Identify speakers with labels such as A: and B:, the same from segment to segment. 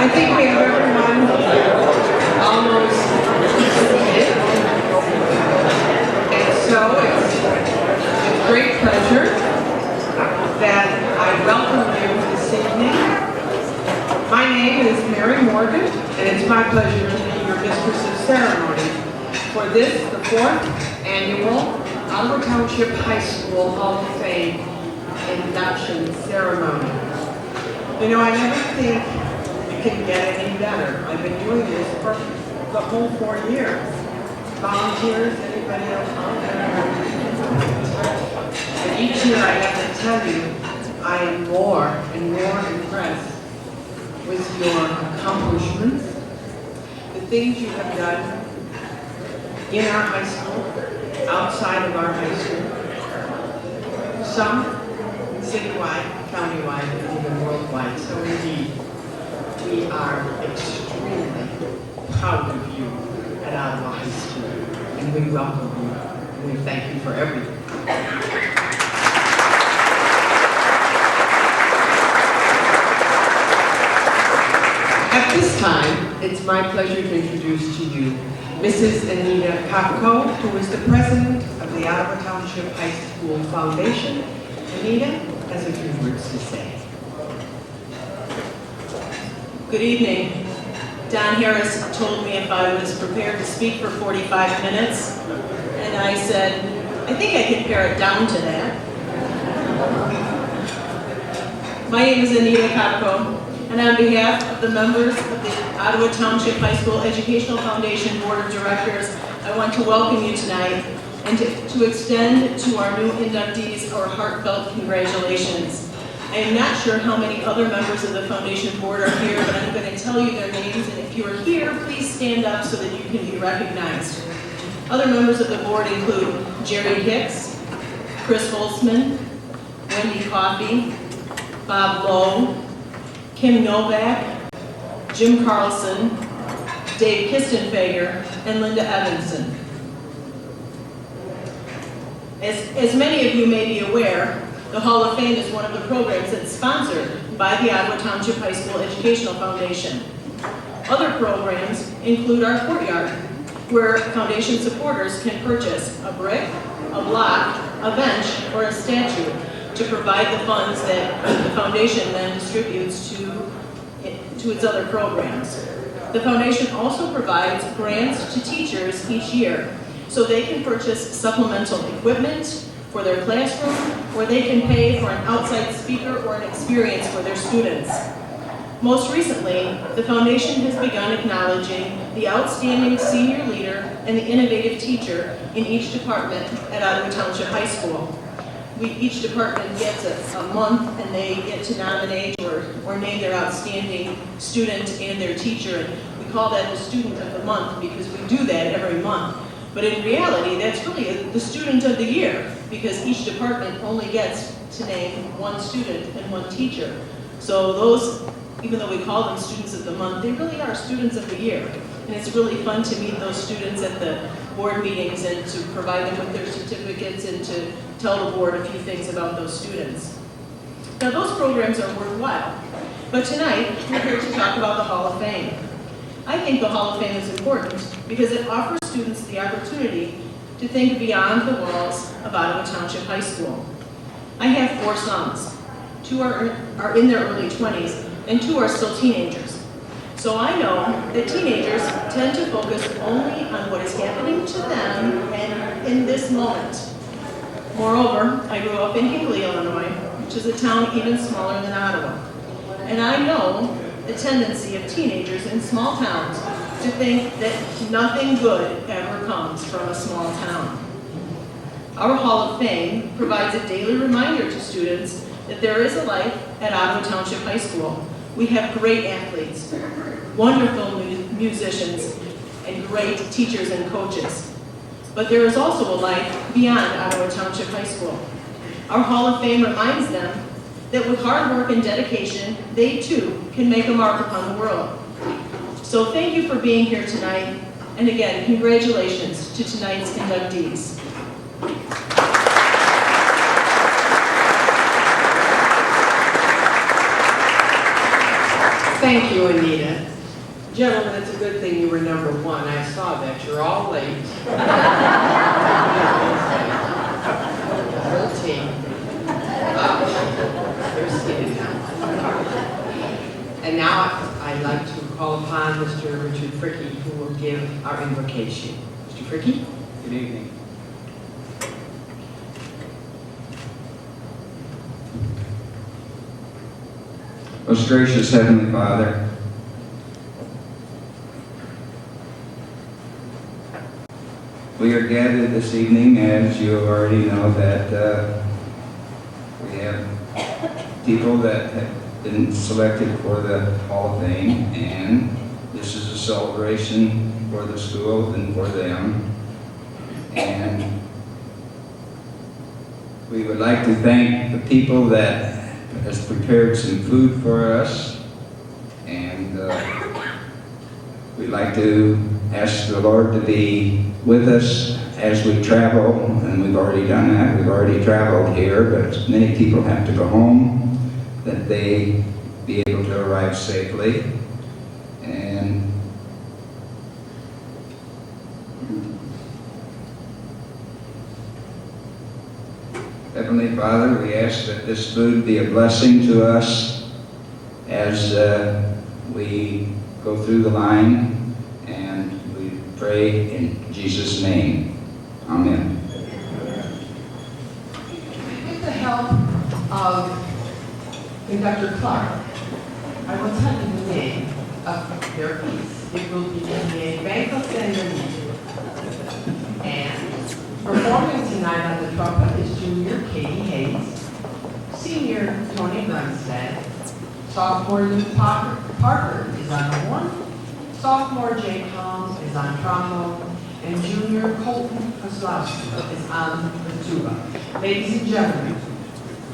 A: I think we have everyone almost seated. And so it's with great pleasure that I welcome you this evening. My name is Mary Morgan, and it's my pleasure to be your Mistress of Ceremony for this, the 4th annual Ottawa Township High School Hall of Fame Induction Ceremony. You know, I never think it can get any better. I've been doing this for the whole 4 years. Volunteers, anybody else out there? And each year I have to tell you, I am more and more impressed with your accomplishments, the things you have done in our high school, outside of our high school, some citywide, countywide, and even worldwide. So indeed, we are extremely proud of you at Ottawa High School, and we welcome you, and we thank you for everything. At this time, it's my pleasure to introduce to you Mrs. Anita Kopko, who is the president of the Ottawa Township High School Foundation. Anita has a few words to say.
B: Good evening. Don Harris told me if I was prepared to speak for 45 minutes, and I said, I think I can pare it down to that. My name is Anita Kopko, and on behalf of the members of the Ottawa Township High School Educational Foundation Board of Directors, I want to welcome you tonight and to extend to our new inductees our heartfelt congratulations. I am not sure how many other members of the foundation board are here, but I'm going to tell you their names, and if you are here, please stand up so that you can be recognized. Other members of the board include Jerry Hicks, Chris Holtzman, Wendy Coffey, Bob Lowe, Kim Novak, Jim Carlson, Dave Kistenfager, and Linda Evanson. As many of you may be aware, the Hall of Fame is one of the programs that's sponsored by the Ottawa Township High School Educational Foundation. Other programs include our courtyard, where foundation supporters can purchase a brick, a block, a bench, or a statue to provide the funds that the foundation then distributes to its other programs. The foundation also provides grants to teachers each year, so they can purchase supplemental equipment for their classroom, or they can pay for an outside speaker or an experience for their students. Most recently, the foundation has begun acknowledging the outstanding senior leader and the innovative teacher in each department at Ottawa Township High School. Each department gets a month, and they get to nominate or name their outstanding student and their teacher. And we call that the student of the month because we do that every month. But in reality, that's really the student of the year, because each department only gets to name one student and one teacher. So those, even though we call them students of the month, they really are students of the year. And it's really fun to meet those students at the board meetings and to provide them with their certificates and to tell the board a few things about those students. Now, those programs are worthwhile, but tonight we're here to talk about the Hall of Fame. I think the Hall of Fame is important because it offers students the opportunity to think beyond the walls of Ottawa Township High School. I have 4 sons. 2 are in their early 20s, and 2 are still teenagers. So I know that teenagers tend to focus only on what is happening to them and in this moment. Moreover, I grew up in Hinckley, Illinois, which is a town even smaller than Ottawa. And I know the tendency of teenagers in small towns to think that nothing good ever comes from a small town. Our Hall of Fame provides a daily reminder to students that there is a life at Ottawa Township High School. We have great athletes, wonderful musicians, and great teachers and coaches. But there is also a life beyond Ottawa Township High School. Our Hall of Fame reminds them that with hard work and dedication, they too can make a mark upon the world. So thank you for being here tonight, and again, congratulations to tonight's inductees.
A: Thank you, Anita. Gentlemen, it's a good thing you were number one. I saw that. You're all late. Whole team. They're seated now. And now I'd like to call upon Mr. Richard Fricke, who will give our invocation. Mr. Fricke?
C: Good evening. Most gracious Heavenly Father, we are gathered this evening, as you already know, that we have people that have been selected for the Hall of Fame, and this is a celebration for the school and for them. And we would like to thank the people that has prepared some food for us, and we'd like to ask the Lord to be with us as we travel, and we've already done that. We've already traveled here, but many people have to go home, that they be able to arrive safely. And Heavenly Father, we ask that this food be a blessing to us as we go through the line, and we pray in Jesus' name. Amen.
A: With the help of Conductor Clark, I will tell you the name of their piece. It will be a Banco Senorita. And performing tonight on the trumpet is junior Katie Hayes, senior Tony Brunstad, sophomore Luke Parker is on the horn, sophomore Jake Holmes is on trombone, and junior Colton Kozlowski is on the tuba. Ladies and gentlemen,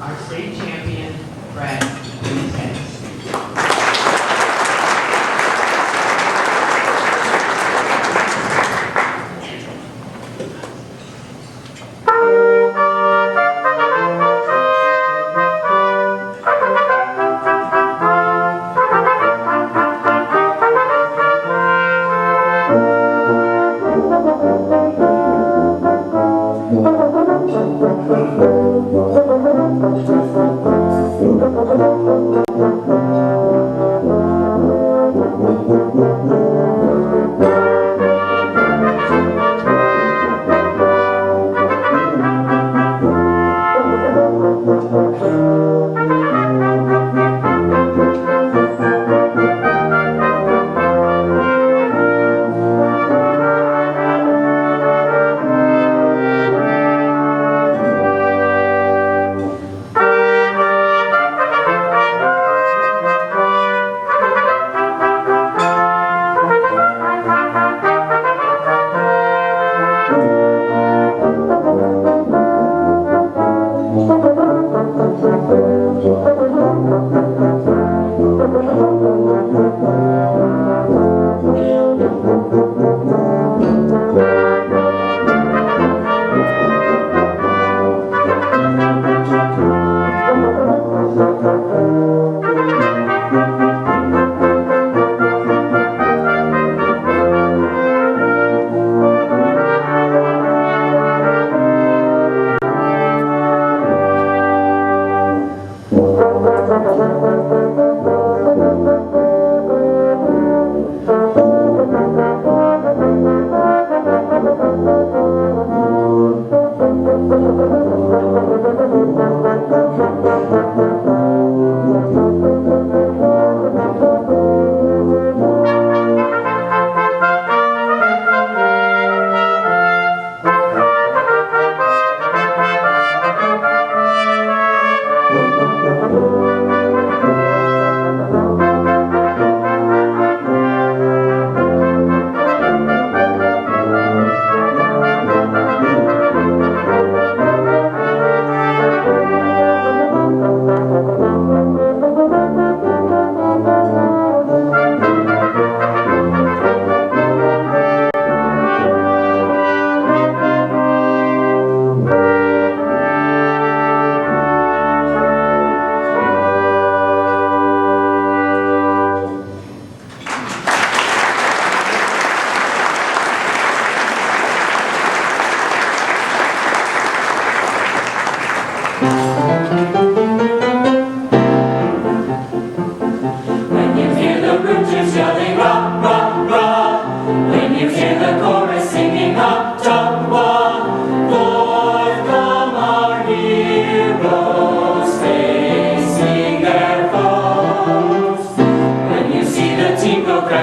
A: our state champion, Brad Hayes.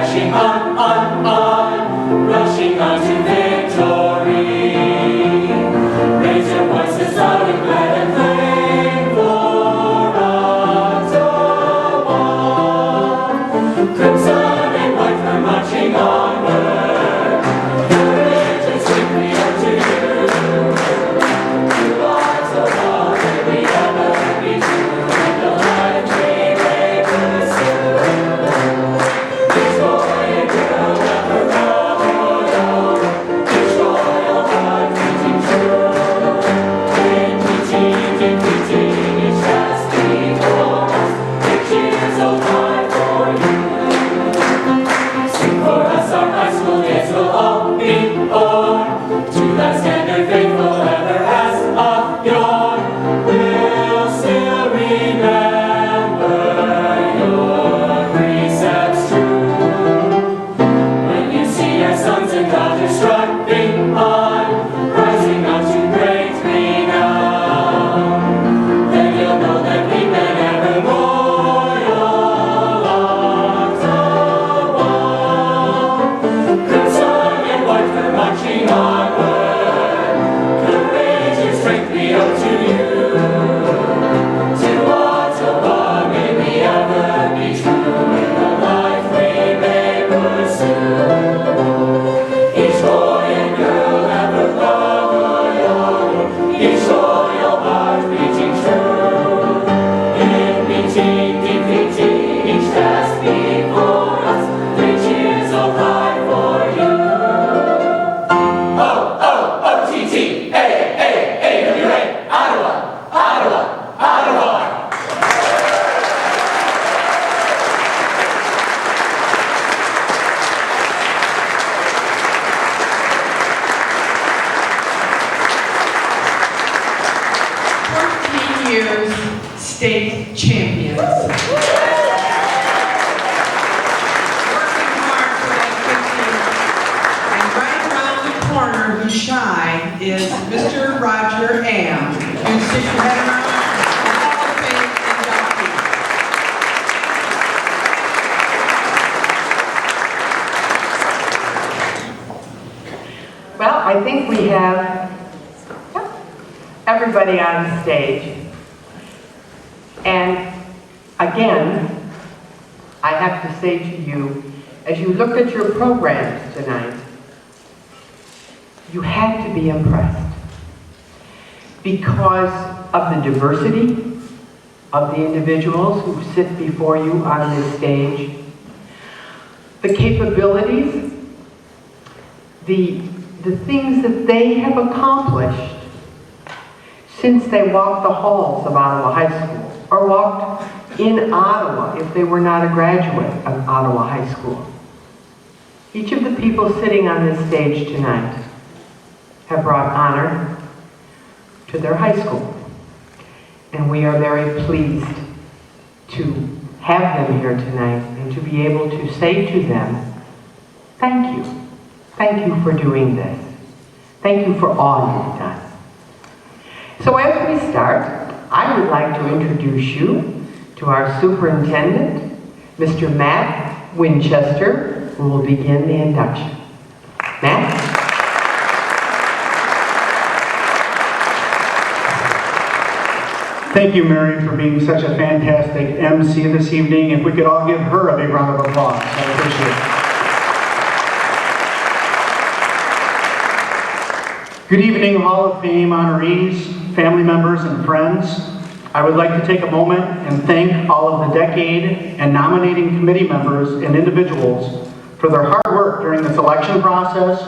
D: dashing on, rushing on to victory. Raise your voices loud and glad and plain for Ottawa. Crimson and white we're marching onward. Courage and strength we owe to you. To Ottawa may we ever be true, and the life we may pursue. Each boy and girl ever royal, each royal heart beating true. In defeating each task before us, riches so high for you. Sing for us, our high school days will all be o'er. To that standard faithful ever as of yore, we'll still remember your precepts true. When you see your sons and daughters strutting on, rising up to great renown, then you'll know that we've been ever loyal Ottawa. Crimson and white we're marching onward, courage and strength we owe to you. To Ottawa may we ever be true, in the life we may pursue. Each boy and girl ever loyal, each loyal heart beating true. In meeting, defeating each task before us, 3 cheers all high for you. O-O-O-T-T-A-A-A-W-A, Ottawa, Ottawa, Ottawa.
A: Years state champions. Working hard for that 15. And right around the corner, who's shy, is Mr. Roger Am. You stick your head around the Hall of Fame inductee.
E: Well, I think we have everybody on the stage. And again, I have to say to you, as you looked at your programs tonight, you had to be impressed because of the diversity of the individuals who sit before you on this stage, the capabilities, the things that they have accomplished since they walked the halls of Ottawa High School, or walked in Ottawa if they were not a graduate of Ottawa High School. Each of the people sitting on this stage tonight have brought honor to their high school. And we are very pleased to have them here tonight and to be able to say to them, thank you. Thank you for doing this. Thank you for all you've done. So as we start, I would like to introduce you to our superintendent, Mr. Matt Winchester, who will begin the induction. Matt?
F: Thank you, Mary, for being such a fantastic MC this evening. If we could all give her a big round of applause, I appreciate it. Good evening, Hall of Fame honorees, family members, and friends. I would like to take a moment and thank all of the decade and nominating committee members and individuals for their hard work during the selection process,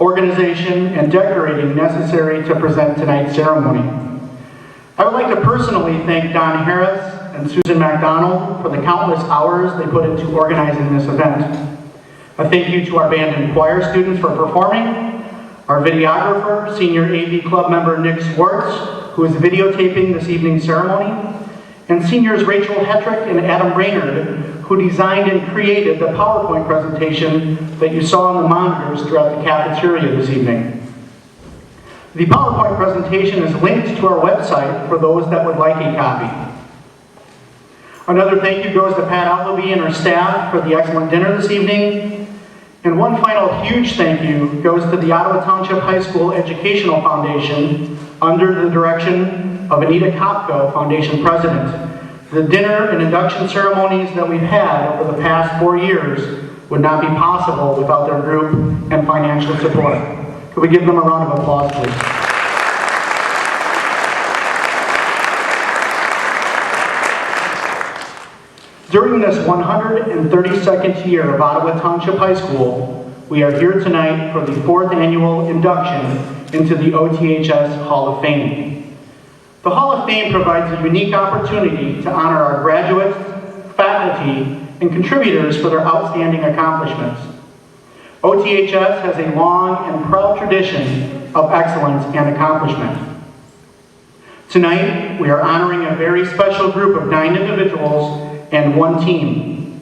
F: organization, and decorating necessary to present tonight's ceremony. I would like to personally thank Don Harris and Susan McDonald for the countless hours they put into organizing this event. A thank you to our band and choir students for performing, our videographer, senior AV club member Nick Swartz, who is videotaping this evening's ceremony, and seniors Rachel Hetrick and Adam Brainerd, who designed and created the PowerPoint presentation that you saw on the monitors throughout the cafeteria this evening. The PowerPoint presentation is linked to our website for those that would like a copy. Another thank you goes to Pat Outleby and her staff for the excellent dinner this evening. And one final huge thank you goes to the Ottawa Township High School Educational Foundation under the direction of Anita Kopko, Foundation President. The dinner and induction ceremonies that we've had over the past 4 years would not be possible without their group and financial support. Could we give them a round of applause, please? During this 132nd year of Ottawa Township High School, we are here tonight for the 4th annual induction into the OTHS Hall of Fame. The Hall of Fame provides a unique opportunity to honor our graduates, faculty, and contributors for their outstanding accomplishments. OTHS has a long and proud tradition of excellence and accomplishment. Tonight, we are honoring a very special group of 9 individuals and 1 team.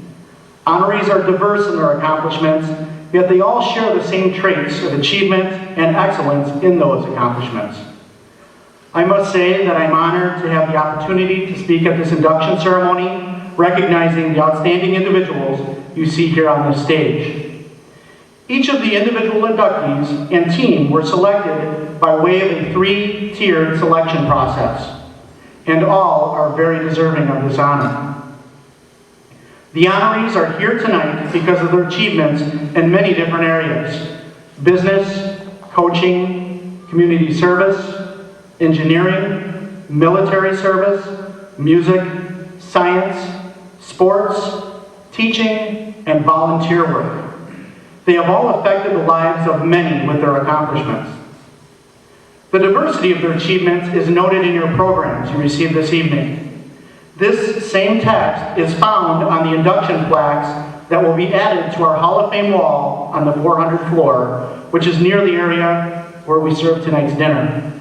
F: Honorees are diverse in their accomplishments, yet they all share the same traits of achievement and excellence in those accomplishments. I must say that I'm honored to have the opportunity to speak at this induction ceremony, recognizing the outstanding individuals you see here on this stage. Each of the individual inductees and team were selected by way of a 3-tiered selection process, and all are very deserving of this honor. The honorees are here tonight because of their achievements in many different areas: business, coaching, community service, engineering, military service, music, science, sports, teaching, and volunteer work. They have all affected the lives of many with their accomplishments. The diversity of their achievements is noted in your programs you received this evening. This same text is found on the induction plaques that will be added to our Hall of Fame wall on the 400th floor, which is near the area where we serve tonight's dinner.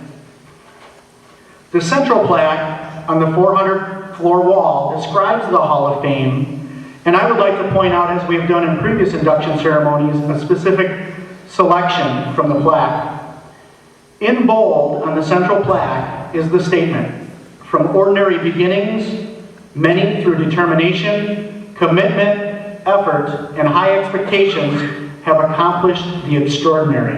F: The central plaque on the 400th floor wall describes the Hall of Fame, and I would like to point out, as we have done in previous induction ceremonies, a specific selection from the plaque. In bold on the central plaque is the statement, "From ordinary beginnings, many through determination, commitment, effort, and high expectations have accomplished the extraordinary."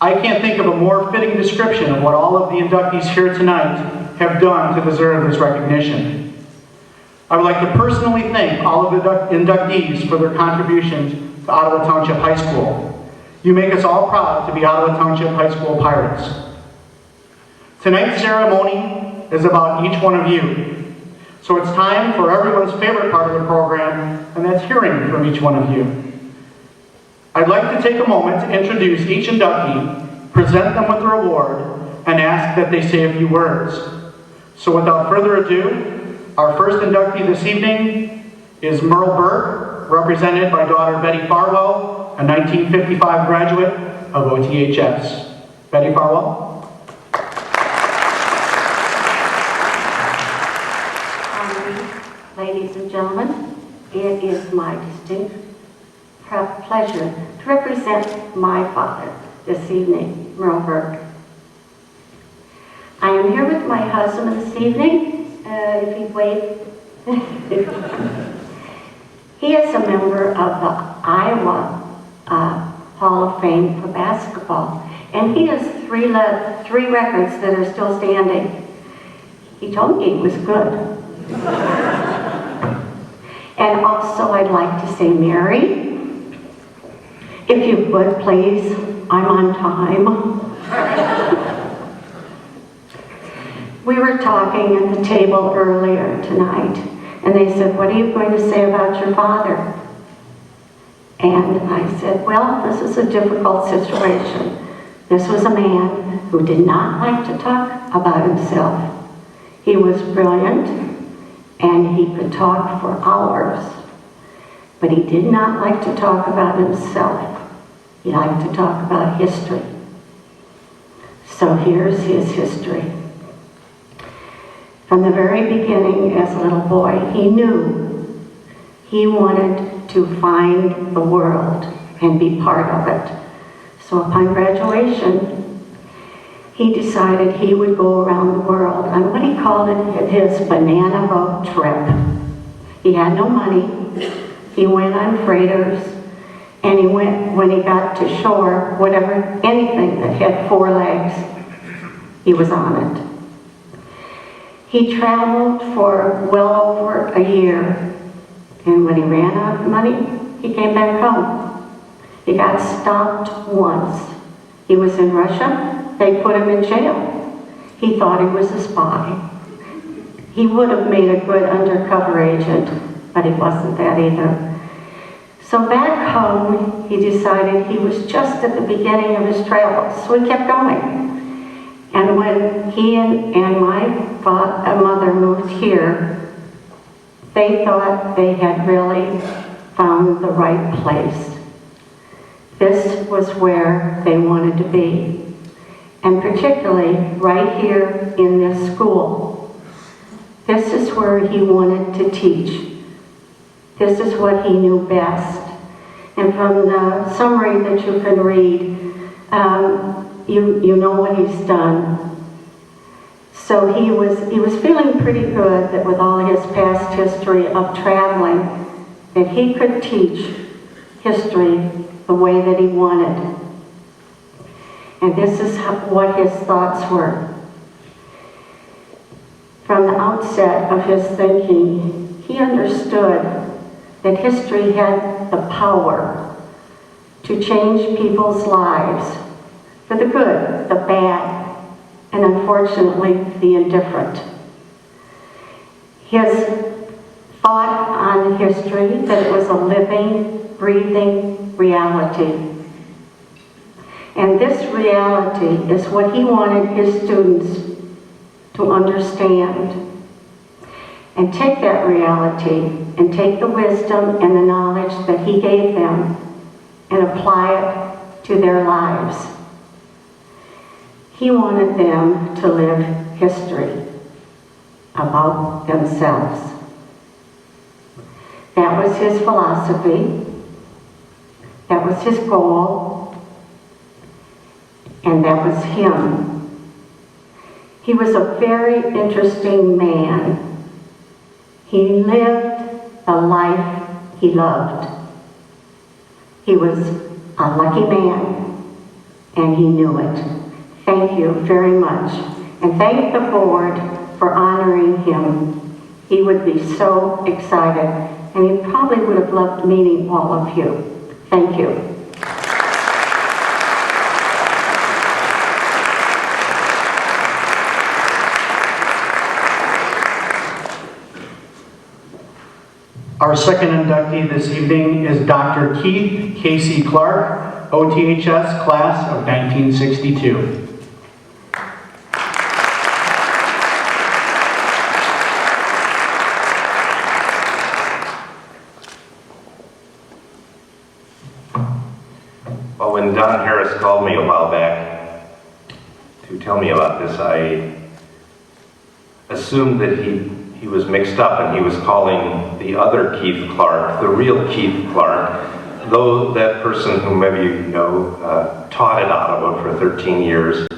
F: I can't think of a more fitting description of what all of the inductees here tonight have done to deserve this recognition. I would like to personally thank all of the inductees for their contributions to Ottawa Township High School. You make us all proud to be Ottawa Township High School Pirates. Tonight's ceremony is about each one of you. So it's time for everyone's favorite part of the program, and that's hearing from each one of you. I'd like to take a moment to introduce each inductee, present them with their award, and ask that they say a few words. So without further ado, our first inductee this evening is Merle Burke, represented by daughter Betty Farwell, a 1955 graduate of OTHS. Betty Farwell.
G: Ladies and gentlemen, it is my distinct pleasure to represent my father this evening, Merle Burke. I am here with my husband this evening, if he'd wave. He is a member of the Iowa Hall of Fame for basketball, and he has three records that are still standing. He told me he was good. And also I'd like to say, Mary, if you would please, I'm on time. We were talking at the table earlier tonight, and they said, what are you going to say about your father? And I said, well, this is a difficult situation. This was a man who did not like to talk about himself. He was brilliant, and he could talk for hours, but he did not like to talk about himself. He liked to talk about history. So here's his history. From the very beginning, as a little boy, he knew he wanted to find the world and be part of it. So upon graduation, he decided he would go around the world on what he called it his banana boat trip. He had no money. He went on freighters, and he went, when he got to shore, whatever, anything that had 4 legs, he was on it. He traveled for well over a year, and when he ran out of money, he came back home. He got stopped once. He was in Russia. They put him in jail. He thought he was a spy. He would have made a good undercover agent, but he wasn't that either. So back home, he decided he was just at the beginning of his travels, so he kept going. And when he and my mother moved here, they thought they had really found the right place. This was where they wanted to be, and particularly right here in this school. This is where he wanted to teach. This is what he knew best. And from the summary that you can read, you know what he's done. So he was feeling pretty good that with all his past history of traveling, that he could teach history the way that he wanted. And this is what his thoughts were. From the outset of his thinking, he understood that history had the power to change people's lives for the good, the bad, and unfortunately, the indifferent. His thought on history, that it was a living, breathing reality. And this reality is what he wanted his students to understand. And take that reality and take the wisdom and the knowledge that he gave them and apply it to their lives. He wanted them to live history about themselves. That was his philosophy. That was his goal. And that was him. He was a very interesting man. He lived the life he loved. He was a lucky man, and he knew it. Thank you very much. And thank the board for honoring him. He would be so excited, and he probably would have loved meeting all of you. Thank you.
F: Our second inductee this evening is Dr. Keith Casey Clark, OTHS class of 1962.
H: Well, when Don Harris called me a while back to tell me about this, I assumed that he was mixed up and he was calling the other Keith Clark, the real Keith Clark, though that person who maybe you know taught at Ottawa for 13 years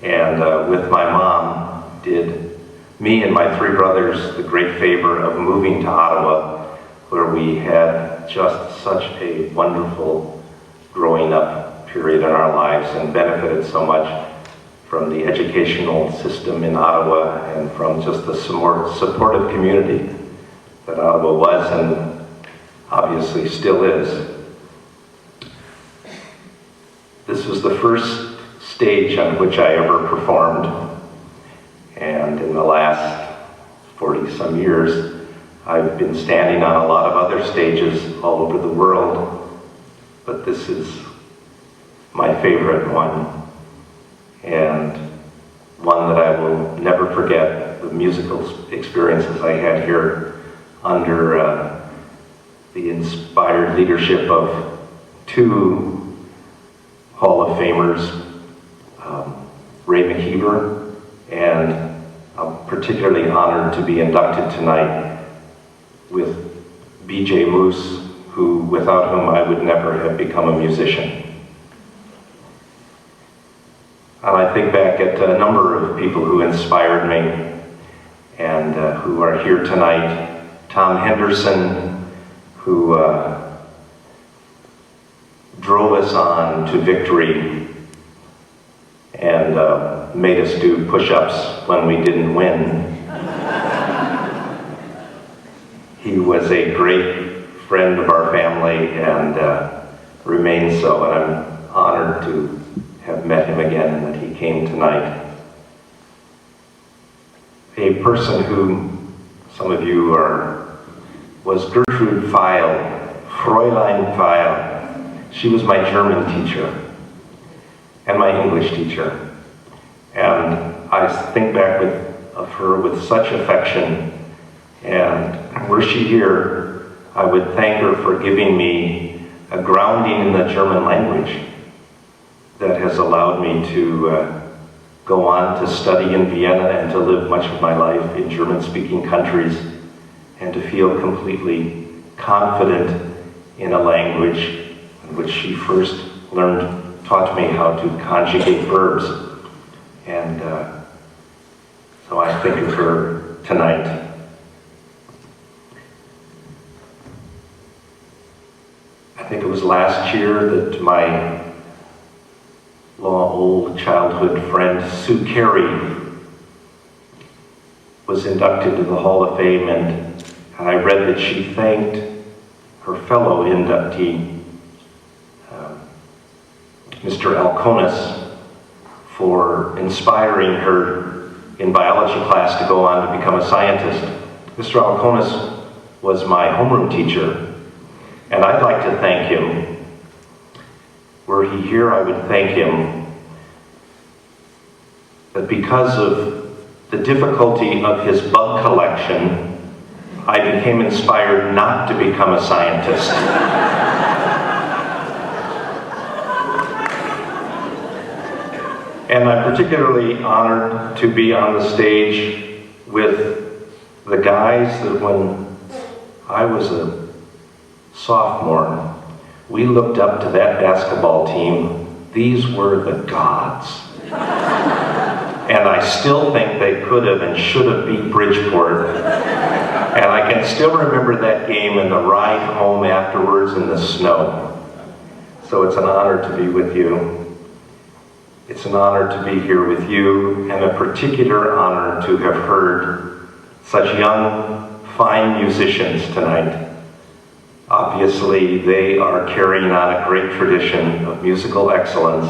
H: and with my mom did me and my 3 brothers the great favor of moving to Ottawa, where we had just such a wonderful growing up period in our lives and benefited so much from the educational system in Ottawa and from just the supportive community that Ottawa was and obviously still is. This was the first stage on which I ever performed, and in the last 40-some years I've been standing on a lot of other stages all over the world, but this is my favorite one. And one that I will never forget, the musical experiences I had here under the inspired leadership of 2 Hall of Famers, Ray McKeever, and I'm particularly honored to be inducted tonight with B.J. Muus, without whom I would never have become a musician. And I think back back at a number of people who inspired me and who are here tonight. Tom Henderson, who drove us on to victory and made us do push-ups when we didn't win. He was a great friend of our family and remains so, and I'm honored to have met him again and that he came tonight. A person who some of you was Gertrude Pfeil, Fräulein Pfeil. She was my German teacher and my English teacher. And I think back of her with such affection, and were she here, I would thank her for giving me a grounding in the German language that has allowed me to go on to study in Vienna and to live much of my life in German-speaking countries and to feel completely confident in a language in which she first taught me how to conjugate verbs. And so I think of her tonight. I think it was last year that my old childhood friend Sue Carey was inducted to the Hall of Fame, and I read that she thanked her fellow inductee, Mr. Alconis, for inspiring her in biology class to go on to become a scientist. Mr. Alconis was my homeroom teacher, and I'd like to thank him. Were he here, I would thank him that because of the difficulty of his bug collection, I became inspired not to become a scientist. And I'm particularly honored to be on the stage with the guys that when I was a sophomore, we looked up to that basketball team. These were the gods. And I still think they could have and should have beat Bridgeport. And I can still remember that game and the ride home afterwards in the snow. So it's an honor to be with you. It's an honor to be here with you, and a particular honor to have heard such young, fine musicians tonight. Obviously, they are carrying on a great tradition of musical excellence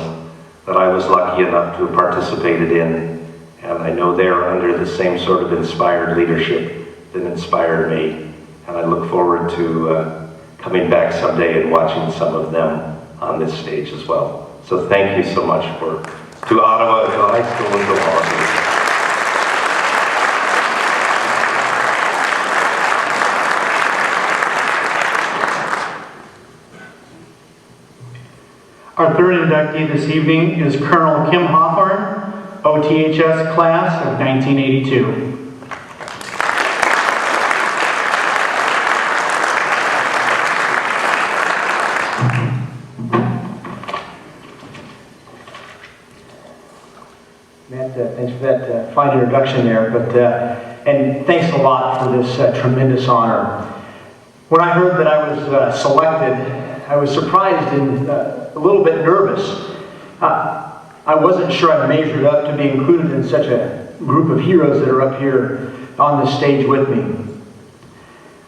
H: that I was lucky enough to have participated in, and I know they are under the same sort of inspired leadership that inspired me, and I look forward to coming back someday and watching some of them on this stage as well. So thank you so much to Ottawa, to the high school, and to Varsity.
F: Our third inductee this evening is Colonel Kim Hawthorne, OTHS class of 1982.
I: Matt, thanks for that fine introduction there, and thanks a lot for this tremendous honor. When I heard that I was selected, I was surprised and a little bit nervous. I wasn't sure I measured up to be included in such a group of heroes that are up here on the stage with me.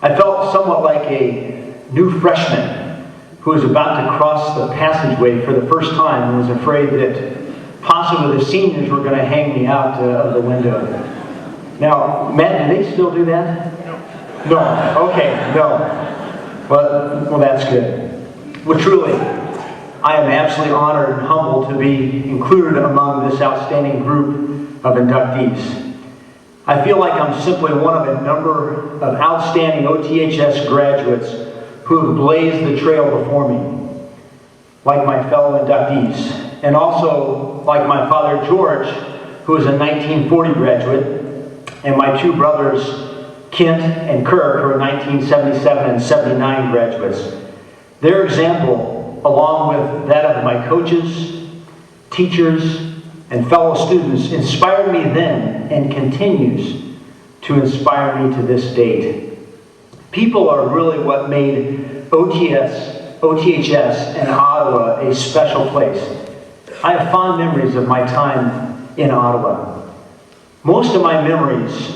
I: I felt somewhat like a new freshman who was about to cross the passageway for the first time and was afraid that possibly the seniors were going to hang me out of the window. Now, Matt, do they still do that? No. Okay, no. Well, that's good. Well, truly, I am absolutely honored and humbled to be included among this outstanding group of inductees. I feel like I'm simply one of a number of outstanding OTHS graduates who have blazed the trail before me, like my fellow inductees, and also like my father George, who is a 1940 graduate, and my two brothers Kent and Kirk, who are 1977 and 79 graduates. Their example, along with that of my coaches, teachers, and fellow students inspired me then and continues to inspire me to this date. People are really what made OTHS and Ottawa a special place. I have fond memories of my time in Ottawa. Most of my memories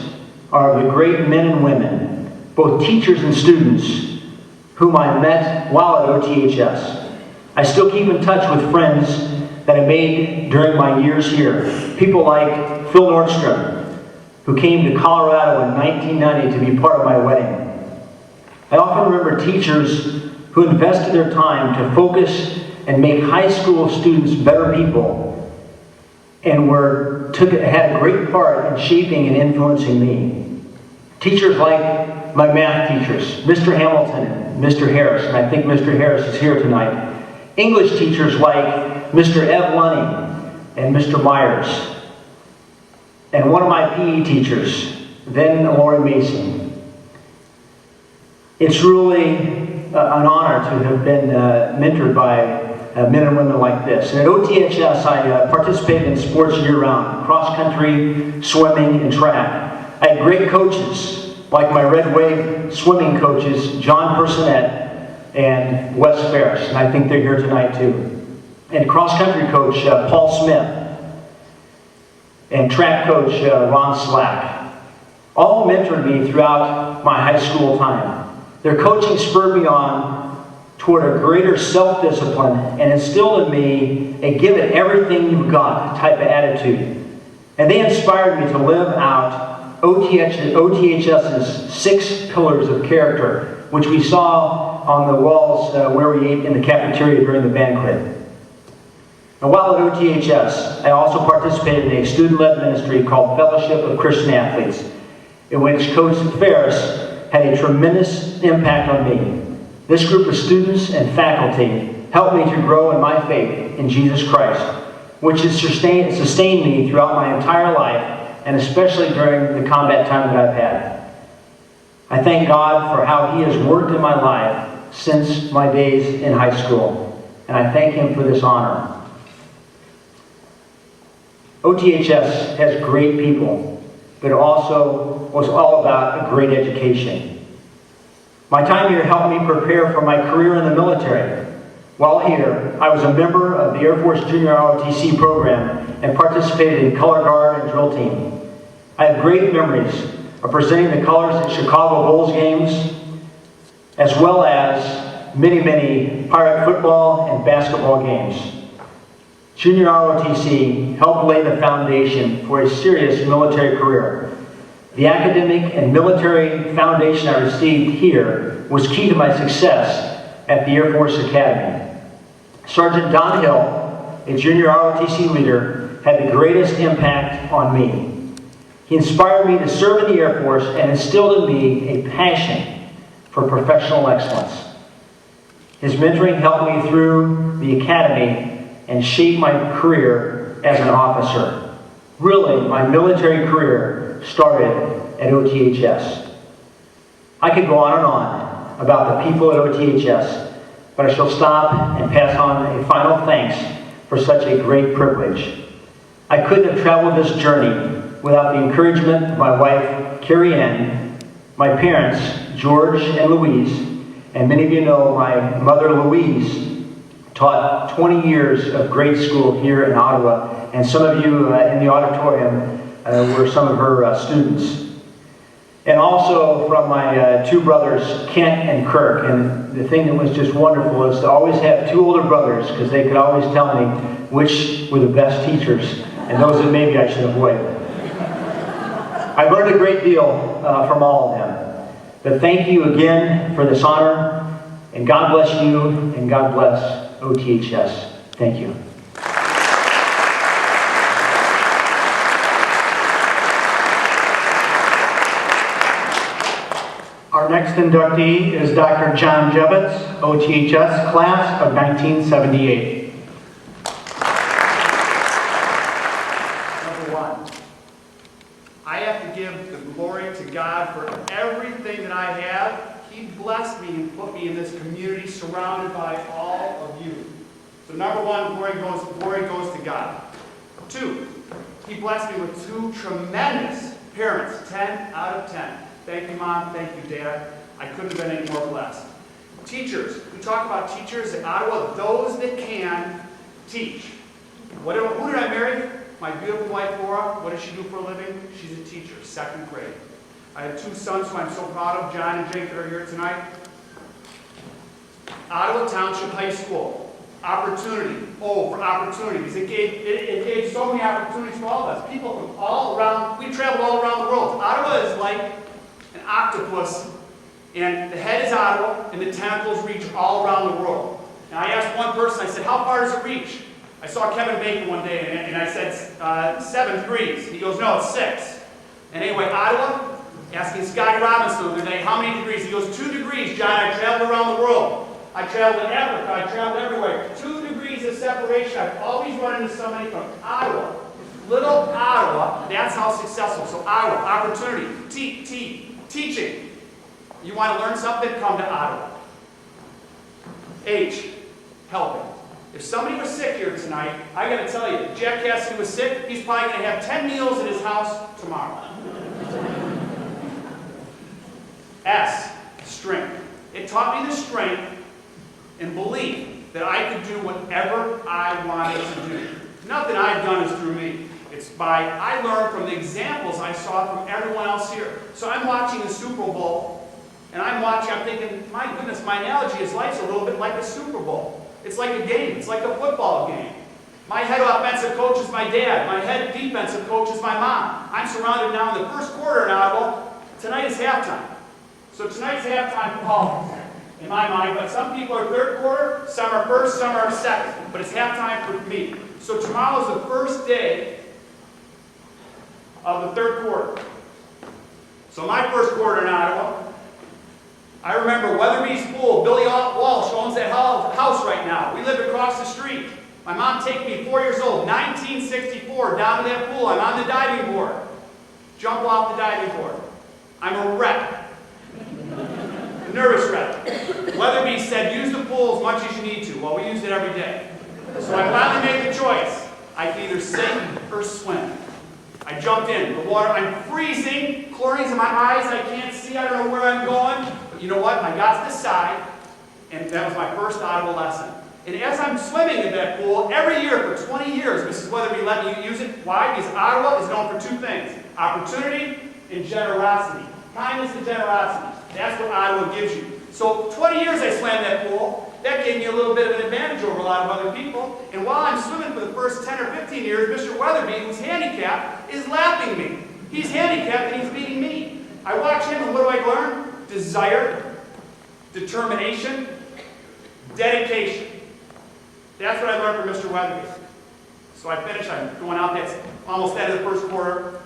I: are of the great men and women, both teachers and students, whom I met while at OTHS. I still keep in touch with friends that I made during my years here. People like Phil Nordstrom, who came to Colorado in 1990 to be part of my wedding. I often remember teachers who invested their time to focus and make high school students better people and had a great part in shaping and influencing me. Teachers like my math teachers, Mr. Hamilton and Mr. Harris, and I think Mr. Harris is here tonight. English teachers like Mr. Ev Lunny and Mr. Myers. And one of my PE teachers, then Lori Mason. It's really an honor to have been mentored by men and women like this. And at OTHS, I participated in sports year-round, cross-country, swimming, and track. I had great coaches, like my Red Wave swimming coaches, John Personette and Wes Ferris, and I think they're here tonight too. And cross-country coach, Paul Smith, and track coach, Ron Slack. All mentored me throughout my high school time. Their coaching spurred me on toward a greater self-discipline and instilled in me a give it everything you've got type of attitude. And they inspired me to live out OTHS's 6 pillars of character, which we saw on the walls where we ate in the cafeteria during the banquet. And while at OTHS, I also participated in a student-led ministry called Fellowship of Christian Athletes, in which Coach Ferris had a tremendous impact on me. This group of students and faculty helped me to grow in my faith in Jesus Christ, which has sustained me throughout my entire life, and especially during the combat time that I've had. I thank God for how He has worked in my life since my days in high school, and I thank Him for this honor. OTHS has great people, but it also was all about a great education. My time here helped me prepare for my career in the military. While here, I was a member of the Air Force Junior ROTC program and participated in color guard and drill team. I have great memories of presenting the colors at Chicago Bulls games, as well as many Pirate football and basketball games. Junior ROTC helped lay the foundation for a serious military career. The academic and military foundation I received here was key to my success at the Air Force Academy. Sergeant Don Hill, a junior ROTC leader, had the greatest impact on me. He inspired me to serve in the Air Force and instilled in me a passion for professional excellence. His mentoring helped me through the academy and shaped my career as an officer. Really, my military career started at OTHS. I could go on and on about the people at OTHS, but I shall stop and pass on a final thanks for such a great privilege. I couldn't have traveled this journey without the encouragement of my wife, Carrie Ann, my parents, George and Louise, and many of you know my mother, Louise, taught 20 years of grade school here in Ottawa, and some of you in the auditorium were some of her students. And also from my 2 brothers, Kent and Kirk. And the thing that was just wonderful is to always have 2 older brothers, because they could always tell me which were the best teachers and those that maybe I should avoid. I learned a great deal from all of them. But thank you again for this honor, and God bless you, and God bless OTHS. Thank you.
F: Our next inductee is Dr. John Jevitz, OTHS, class of 1978.
J: Number 1, I have to give the glory to God for everything that I have. He blessed me and put me in this community surrounded by all of you. So number 1, glory goes to God. 2, he blessed me with 2 tremendous parents, 10 out of 10. Thank you, Mom. Thank you, Dad. I couldn't have been any more blessed. Teachers. We talk about teachers in Ottawa, those that can teach. Who did I marry? My beautiful wife, Laura. What does she do for a living? She's a teacher, 2nd grade. I have 2 sons who I'm so proud of, John and Jake, that are here tonight. Ottawa Township High School. Opportunity. Oh, for opportunities. It gave so many opportunities for all of us. People from all around, we traveled all around the world. Ottawa is like an octopus, and the head is Ottawa, and the tentacles reach all around the world. And I asked one person, I said, how far does it reach? I saw Kevin Bacon one day, and I said, 7 degrees. He goes, no, it's 6. And anyway, Ottawa, asking Scotty Robinson the other day, how many degrees? He goes, 2 degrees, John. I traveled around the world. I traveled in Africa. I traveled everywhere. 2 degrees of separation. I've always run into somebody from Ottawa. Little Ottawa. That's how successful. So Ottawa, opportunity, teaching. You want to learn something? Come to Ottawa. H, helping. If somebody was sick here tonight, I got to tell you, if Jack Cassidy was sick, he's probably going to have 10 meals at his house tomorrow. S, strength. It taught me the strength and belief that I could do whatever I wanted to do. Nothing I've done is through me. I learned from the examples I saw from everyone else here. So I'm watching the Super Bowl, and I'm thinking, my goodness, my analogy is life's a little bit like a Super Bowl. It's like a game. It's like a football game. My head offensive coach is my dad. My head defensive coach is my mom. I'm surrounded now in the first quarter in Ottawa. Tonight is halftime. So tonight's halftime for all, in my mind, but some people are 3rd quarter, some are 1st, some are 2nd, but it's halftime for me. So tomorrow's the first day of the 3rd quarter. So my 1st quarter in Ottawa, I remember Weatherby's pool. Billy Walsh owns that house right now. We live across the street. My mom taking me 4 years old, 1964, down to that pool. I'm on the diving board. Jump off the diving board. I'm a wreck. A nervous wreck. Weatherby said, use the pool as much as you need to. Well, we used it every day. So I finally made the choice. I can either sink or swim. I jumped in. The water, I'm freezing. Chlorine's in my eyes. I can't see. I don't know where I'm going. But you know what? I got to the side, and that was my first Ottawa lesson. And as I'm swimming in that pool, every year for 20 years, Mrs. Weatherby let me use it. Why? Because Ottawa is known for 2 things. Opportunity and generosity. Kindness and generosity. That's what Ottawa gives you. So 20 years I swam that pool. That gave me a little bit of an advantage over a lot of other people. And while I'm swimming for the first 10 or 15 years, Mr. Weatherby, who's handicapped, is lapping me. He's handicapped and he's beating me. I watch him, and what do I learn? Desire, determination, dedication. That's what I learned from Mr. Weatherby. So I finish, I'm going out, that's almost the end of the first quarter.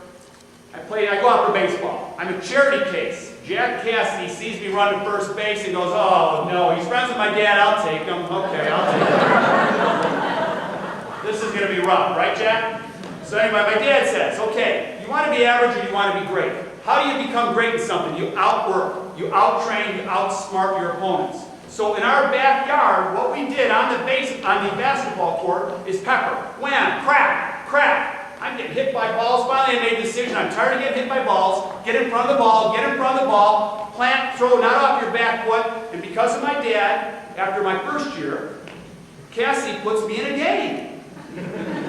J: I go out for baseball. I'm a charity case. Jack Cassidy sees me running first base and goes, oh no, he's friends with my dad, I'll take him. Okay, I'll take him. This is going to be rough, right, Jack? So anyway, my dad says, okay, you want to be average or you want to be great? How do you become great in something? You outwork, you outtrain, you outsmart your opponents. So in our backyard, what we did on the basketball court is pepper, wham, crack, crack. I'm getting hit by balls. Finally, I made a decision. I'm tired of getting hit by balls. Get in front of the ball. Get in front of the ball. Plant, throw, not off your back foot. And because of my dad, after my first year, Cassidy puts me in a game.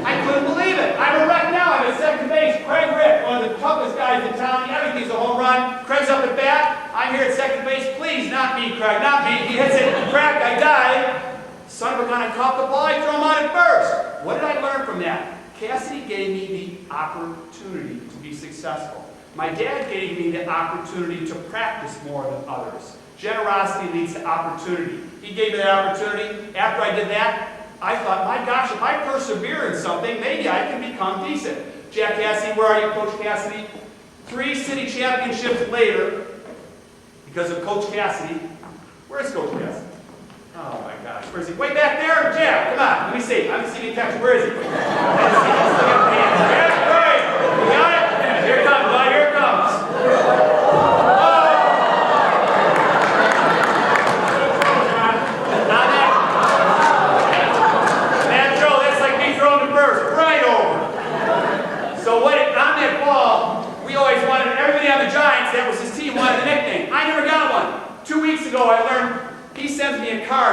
J: I couldn't believe it. I'm a wreck now. I'm at second base. Craig Rick, one of the toughest guys in town. Everything's a home run. Craig's up at bat. I'm here at second base. Please, not me, Craig. Not me. He hits it. Crack. I die. Son of a gun, I caught the ball. I throw him on at first. What did I learn from that? Cassidy gave me the opportunity to be successful. My dad gave me the opportunity to practice more than others. Generosity leads to opportunity. He gave me that opportunity. After I did that, I thought, my gosh, if I persevere in something, maybe I can become decent. Jack Cassidy, where are you, Coach Cassidy? 3 city championships later, because of Coach Cassidy. Where's Coach Cassidy? Oh my gosh, where is he? Way back there? Jack, come on, let me see. I'm see me catch. Where is he? Jack, right. You got it? Here it comes, bud. Here it comes. Oh! Not that. That throw, that's like me throwing the first. Right over.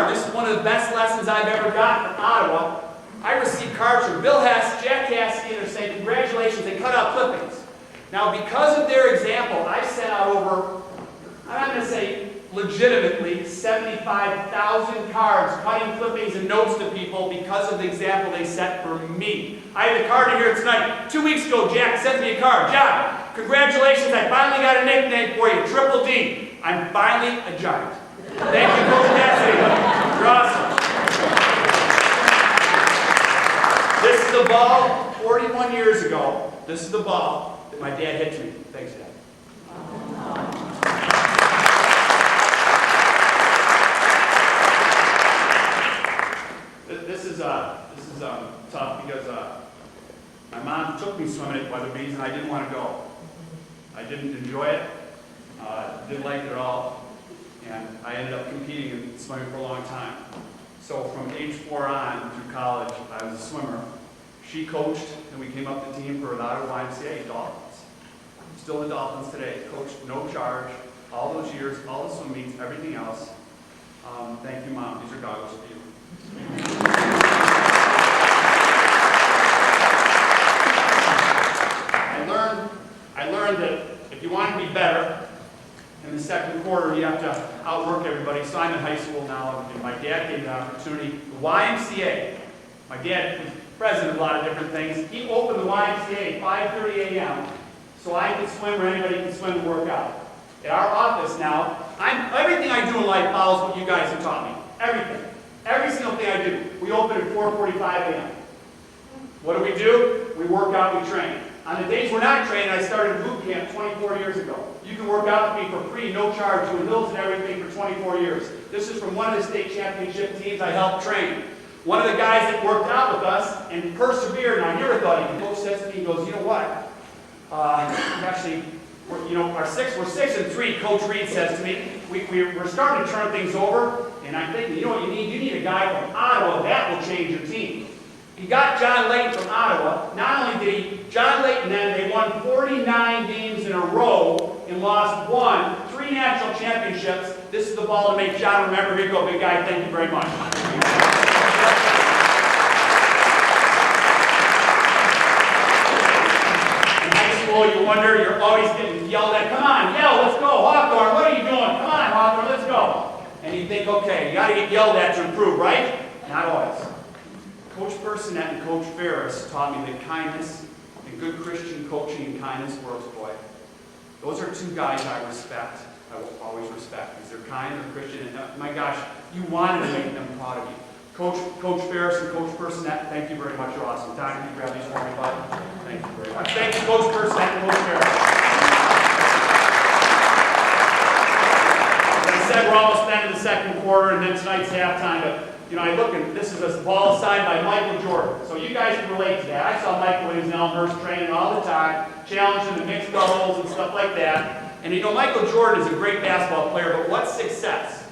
J: card. This is one of the best lessons I've ever gotten from Ottawa. I received cards from Bill Hess, Jack Cassidy, and they're saying, congratulations, they cut out clippings. Now, because of their example, I sent out over, I'm not going to say legitimately, 75,000 cards, cutting clippings and notes to people because of the example they set for me. I have a card in here tonight. 2 weeks ago, Jack sent me a card. John, congratulations, I finally got a nickname for you, Triple D. I'm finally a giant. Thank you, Coach Cassidy. You're awesome. This is the ball 41 years ago. This is the ball that my dad hit to me. Thanks, Dad. This is tough because my mom took me swimming at Weatherby's and I didn't want to go. I didn't enjoy it. Didn't like it at all. And I ended up competing in swimming for a long time. So from age 4 on through college, I was a swimmer. She coached, and we came up the team for the Ottawa YMCA Dolphins. Still the Dolphins today. Coached no charge, all those years, all the swim meets, everything else. Thank you, Mom. These are goggles for you. I learned that if you want to be better, in the second quarter, you have to outwork everybody. So I'm in high school now, and my dad gave me the opportunity. The YMCA, my dad was president of a lot of different things. He opened the YMCA at 5:30 a.m. so I could swim or anybody can swim and work out. At our office now, everything I do in life follows what you guys have taught me. Everything. Every single thing I do. We open at 4:45 a.m. What do? We work out, we train. On the days we're not training, I started boot camp 24 years ago. You can work out with me for free, no charge, doing hills and everything for 24 years. This is from one of the state championship teams I helped train. One of the guys that worked out with us and persevered, and I never thought he could. Coach says to me, he goes, you know what? We're 6-3, Coach Reed says to me. We're starting to turn things over, and I'm thinking, you know what you need? You need a guy from Ottawa that will change your team. He got John Layton from Ottawa. Not only did John Layton then, they won 49 games in a row and lost 3 national championships. This is the ball to make John remember. Here you go, big guy. Thank you very much. In high school, you wonder, you're always getting yelled at. Come on, yell, let's go. Hawthorne, what are you doing? Come on, Hawthorne, let's go. And you think, okay, you got to get yelled at to improve, right? Not always. Coach Personette and Coach Ferris taught me that kindness and good Christian coaching and kindness works, boy. Those are 2 guys I respect. I will always respect because they're kind, they're Christian, and my gosh, you wanted to make them proud of you. Coach Ferris and Coach Personette, thank you very much. You're awesome. Don, can you grab these for me, bud? Thank you very much. Thank you, Coach Personette and Coach Ferris. As I said, we're almost done in the second quarter, and then tonight's halftime, but I look and this is a ball signed by Michael Jordan. So you guys can relate to that. I saw Michael when he was in Elmhurst training all the time, challenging the mixed doubles and stuff like that. And Michael Jordan is a great basketball player, but what's success?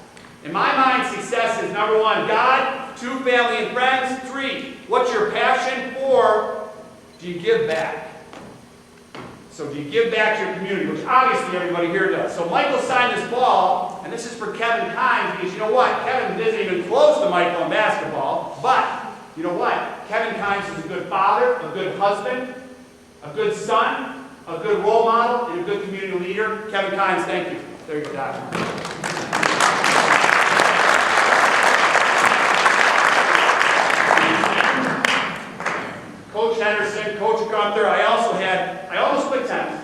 J: In my mind, success is number 1, God, 2, family and friends, 3, what's your passion? 4, do you give back? So do you give back to your community, which obviously everybody here does. So Michael signed this ball, and this is for Kevin Kimes, because you know what? Kevin isn't even close to Michael in basketball, but you know what? Kevin Kimes is a good father, a good husband, a good son, a good role model, and a good community leader. Kevin Kimes, thank you. There you go, Doctor. Coach Henderson, Coach Gunther, I almost quit tennis.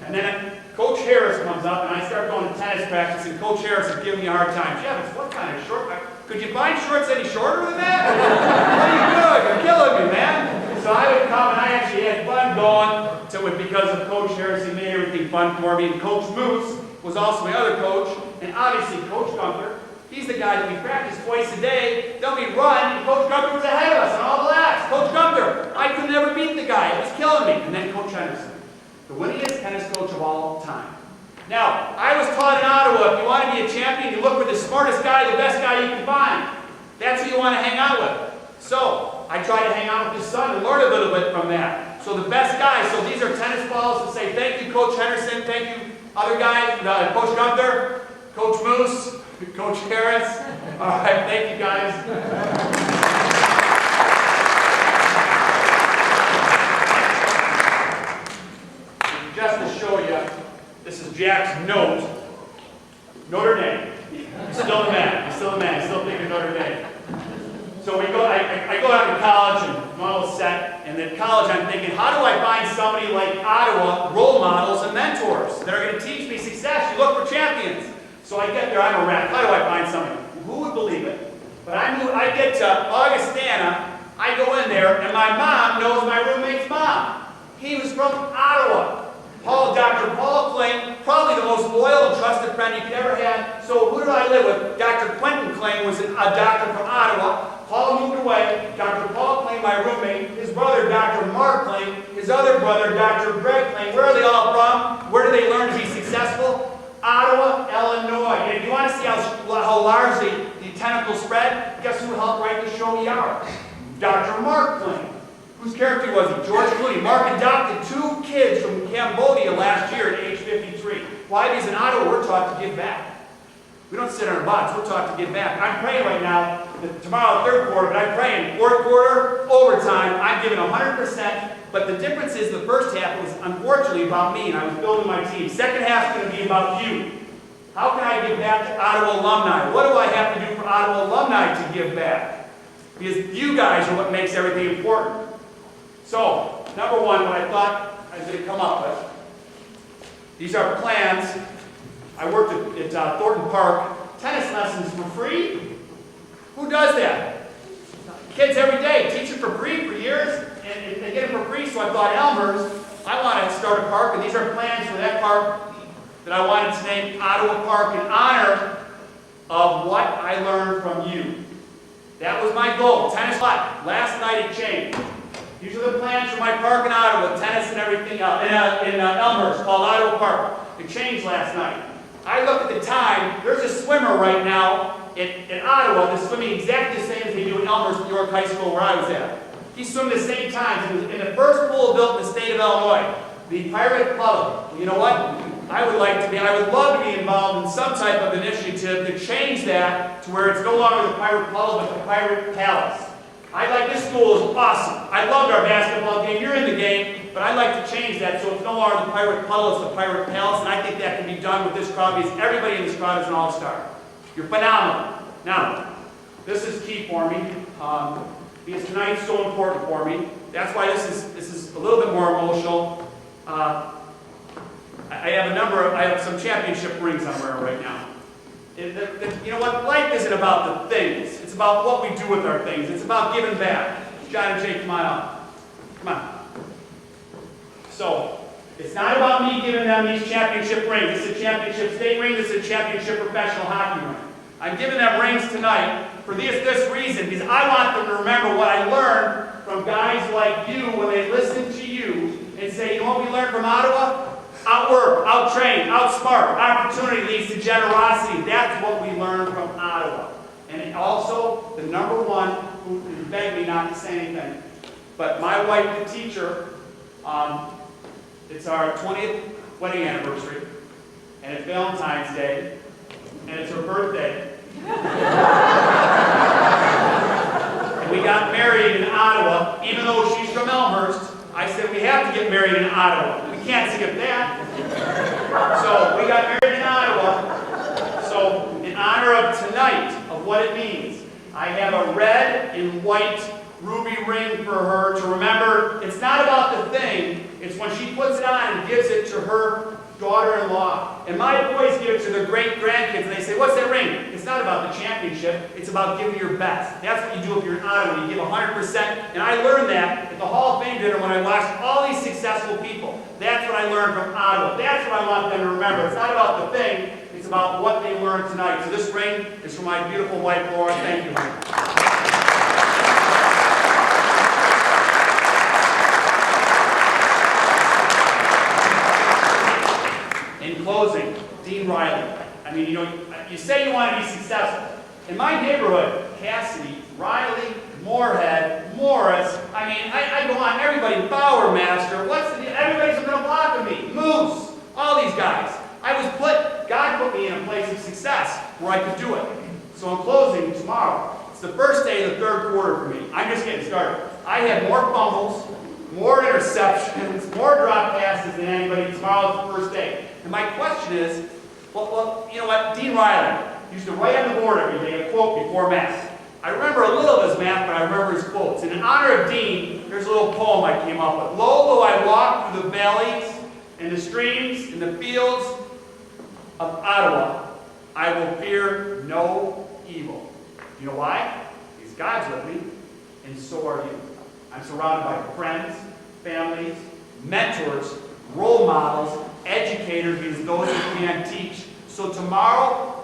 J: And then Coach Harris comes up and I start going to tennis practice and Coach Harris is giving me a hard time. Jevitz, what kind of short? Could you find shorts any shorter than that? What are you doing? You're killing me, man. So I would come and I actually had fun going to it because of Coach Harris. He made everything fun for me. And Coach Muus was also my other coach. And obviously Coach Gunther, he's the guy that we practice twice a day. Then we run, and Coach Gunther was ahead of us on all the laps. Coach Gunther, I could never beat the guy. It was killing me. And then Coach Henderson, the winningest tennis coach of all time. Now, I was taught in Ottawa, if you want to be a champion, you look for the smartest guy, the best guy you can find. That's who you want to hang out with. So, I try to hang out with his son and learn a little bit from that. So the best guys, so these are tennis balls to say thank you, Coach Henderson, thank you, other guys, Coach Gunther, Coach Moose, Coach Harris. All right, thank you guys. Just to show you, this is Jack's note. Notre Dame. He's still the man. He's still the man. He's still thinking Notre Dame. So I go out to college and I'm all set. And at college I'm thinking, how do I find somebody like Ottawa, role models and mentors that are going to teach me success? You look for champions. So I get there, I'm a wreck. How do I find somebody? Who would believe it? But I get to Augustana, I go in there, and my mom knows my roommate's mom. He was from Ottawa. Dr. Paul Kling, probably the most loyal and trusted friend you could ever have. So who did I live with? Dr. Quentin Kling was a doctor from Ottawa. Paul moved away. Dr. Paul Kling, my roommate, his brother, Dr. Mark Kling, his other brother, Dr. Greg Kling. Where are they all from? Where do they learn to be successful? Ottawa, Illinois. And if you want to see how large the tentacles spread, guess who helped write the show ER? Dr. Mark Kling. Whose character was he? George Clooney. Mark adopted 2 kids from Cambodia last year at age 53. Why? Because in Ottawa, we're taught to give back. We don't sit on our butts. We're taught to give back. I'm praying right now, that tomorrow, 3rd quarter, but I'm praying 4th quarter, overtime. I'm giving 100%. But the difference is the first half was unfortunately about me, and I was building my team. Second half is going to be about you. How can I give back to Ottawa alumni? What do I have to do for Ottawa alumni to give back? Because you guys are what makes everything important. So, number one, what I thought I was going to come up with. These are plans. I worked at Thornton Park. Tennis lessons for free? Who does that? Kids every day. Teach it for free for years. And they get it for free, so I thought, Elmer's, I want to start a park, and these are plans for that park that I wanted to name Ottawa Park in honor of what I learned from you. That was my goal. Tennis lot. Last night it changed. These are the plans for my park in Ottawa, tennis and everything else. In Elmhurst, called Ottawa Park. It changed last night. I look at the time, there's a swimmer right now in Ottawa that's swimming exactly the same as they do in Elmhurst, New York High School, where I was at. He swam the same times. He was in the first pool built in the state of Illinois, the Pirate Club. You know what? I would love to be involved in some type of initiative to change that to where it's no longer the Pirate Club, but the Pirate Palace. This school is awesome. I loved our basketball game. You're in the game, but I'd like to change that so it's no longer the Pirate Puddle, it's the Pirate Palace, and I think that can be done with this crowd because everybody in this crowd is an all-star. You're phenomenal. Now, this is key for me because tonight's so important for me. That's why this is a little bit more emotional. I have some championship rings I'm wearing right now. You know what? Life isn't about the things. It's about what we do with our things. It's about giving back. John and Jake, come on up. Come on. So, it's not about me giving them these championship rings. This is a championship state ring. This is a championship professional hockey ring. I'm giving them rings tonight for this reason, because I want them to remember what I learned from guys like you when they listen to you and say, you know what we learned from Ottawa? Outwork, outtrain, outsmart. Opportunity leads to generosity. That's what we learned from Ottawa. And also, the number one who begged me not to say anything. But my wife, the teacher, it's our 20th wedding anniversary. And it's Valentine's Day. And it's her birthday. And we got married in Ottawa, even though she's from Elmhurst. I said, we have to get married in Ottawa. We can't skip that. So we got married in Ottawa. So in honor of tonight, of what it means, I have a red and white ruby ring for her to remember. It's not about the thing. It's when she puts it on and gives it to her daughter-in-law. And my boys give it to their great-grandkids, and they say, what's that ring? It's not about the championship. It's about giving your best. That's what you do if you're in Ottawa. You give 100%. And I learned that at the Hall of Fame dinner when I watched all these successful people. That's what I learned from Ottawa. That's what I want them to remember. It's not about the thing. It's about what they learned tonight. So this ring is for my beautiful wife, Laura. Thank you. In closing, Dean Riley. I mean, you say you want to be successful. In my neighborhood, Cassidy, Riley, Morehead, Morris, I go on, everybody, Bowermaster, everybody's within a block of me, Muus, all these guys. God put me in a place of success. where I could do it. So in closing, tomorrow, it's the first day of the third quarter for me. I'm just getting started. I had more fumbles, more interceptions, more drop passes than anybody. Tomorrow's the first day. And my question is, well, you know what? Dean Riley used to write on the board every day a quote before Mass. I remember a little of his math, but I remember his quotes. And in honor of Dean, there's a little poem I came up with. Lo, though I walk through the valleys, and the streams, and the fields of Ottawa, I will fear no evil. You know why? Because God's with me, and so are you. I'm surrounded by friends, families, mentors, role models, educators, because those who can teach. So tomorrow,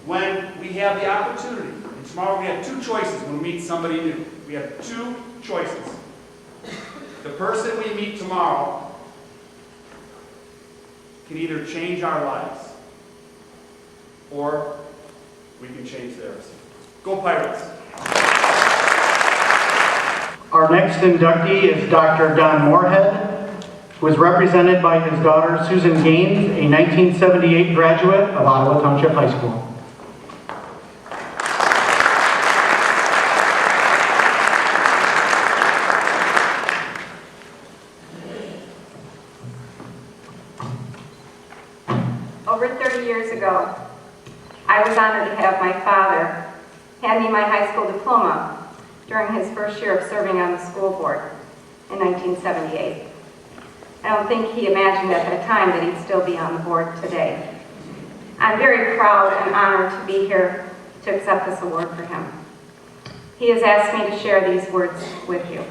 J: when we have the opportunity, and tomorrow we have two choices when we meet somebody new. We have two choices. The person we meet tomorrow can either change our lives, or we can change theirs. Go Pirates!
F: Our next inductee is Dr. Don Morehead, who is represented by his daughter Susan Gaines, a 1978 graduate of Ottawa Township High School.
K: Over 30 years ago, I was honored to have my father hand me my high school diploma during his first year of serving on the school board in 1978. I don't think he imagined at that time that he'd still be on the board today. I'm very proud and honored to be here to accept this award for him. He has asked me to share these words with you.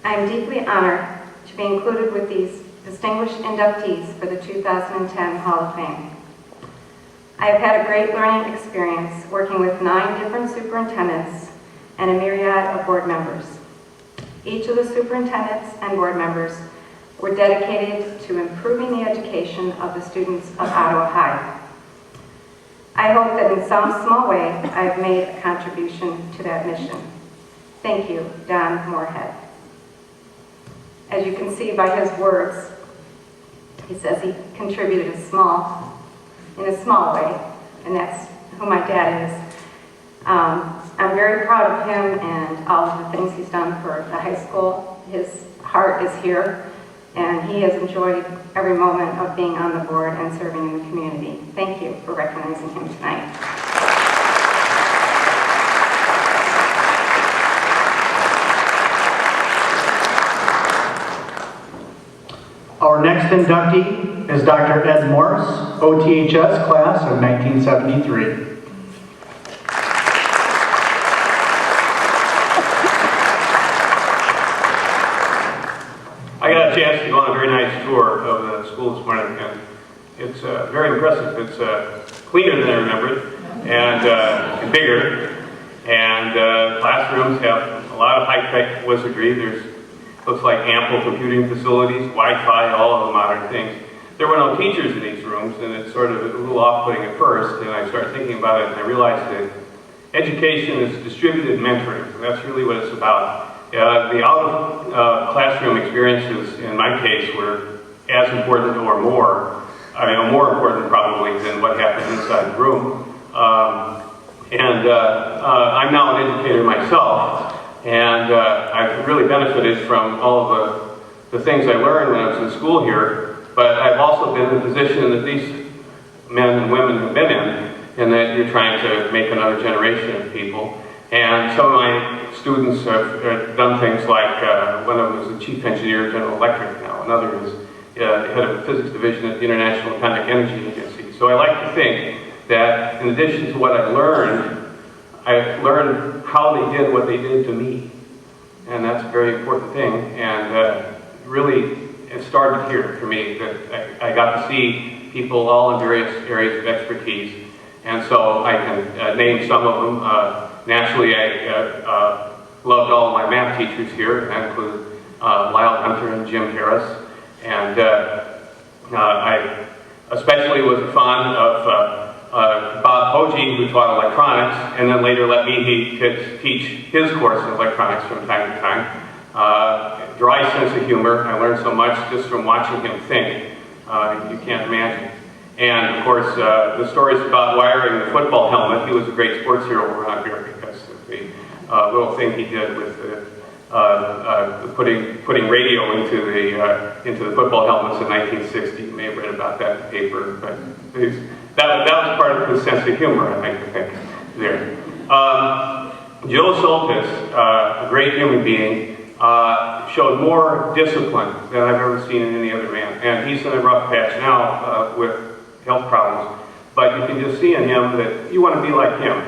K: I am deeply honored to be included with these distinguished inductees for the 2010 Hall of Fame. I have had a great learning experience working with 9 different superintendents and a myriad of board members. Each of the superintendents and board members were dedicated to improving the education of the students of Ottawa High. I hope that in some small way I have made a contribution to that mission. Thank you, Don Morehead. As you can see by his words, he says he contributed in a small way, and that's who my dad is. I'm very proud of him and all of the things he's done for the high school. His heart is here, and he has enjoyed every moment of being on the board and serving in the community. Thank you for recognizing him tonight.
F: Our next inductee is Dr. Ed Morse, OTHS class of 1973.
L: I got a chance to go on a very nice tour of the school this morning, and it's very impressive. It's cleaner than I remembered, and bigger, and classrooms have a lot of high-tech wizardry. Looks like ample computing facilities, Wi-Fi, all of the modern things. There were no teachers in these rooms, and it's sort of a little off-putting at first, and I started thinking about it, and I realized that education is distributed mentoring, and that's really what it's about. The out-of-classroom experiences, in my case, were as important or more important probably than what happened inside the room. I'm now an educator myself, and I've really benefited from all of the things I learned when I was in school here, but I've also been in the position that these men and women have been in that you're trying to make another generation of people. And some of my students have done things like, one of them is the chief engineer at General Electric now, another is the head of the physics division at the International Atomic Energy Agency. So I like to think that in addition to what I've learned how they did what they did to me. And that's a very important thing. And really, it started here for me, that I got to see people all in various areas of expertise. And so I can name some of them. Naturally, I loved all of my math teachers here. That included Lyle Hunter and Jim Harris. And I especially was fond of Bob Hoge, who taught electronics, and then later let me teach his course in electronics from time to time. Dry sense of humor. I learned so much just from watching him think. You can't imagine. And of course, the stories about wiring the football helmet, he was a great sports hero around here because of the little thing he did with putting radio into the football helmets in 1960. You may have read about that in the paper, but that was part of his sense of humor, I think, there. Joe Soltis, a great human being, showed more discipline than I've ever seen in any other man. And he's in a rough patch now with health problems. But you can just see in him that you want to be like him.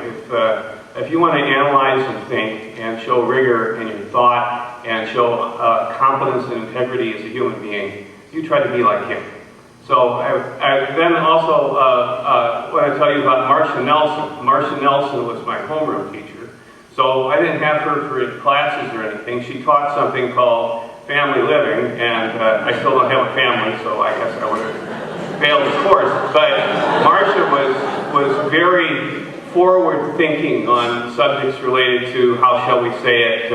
L: If you want to analyze and think and show rigor in your thought and show competence and integrity as a human being, you try to be like him. So I then also want to tell you about Marcia Nelson. Marcia Nelson was my homeroom teacher. So I didn't have her for any classes or anything. She taught something called family living, and I still don't have a family, so I guess I would have failed the course. But Marcia was very forward-thinking on subjects related to, how shall we say it,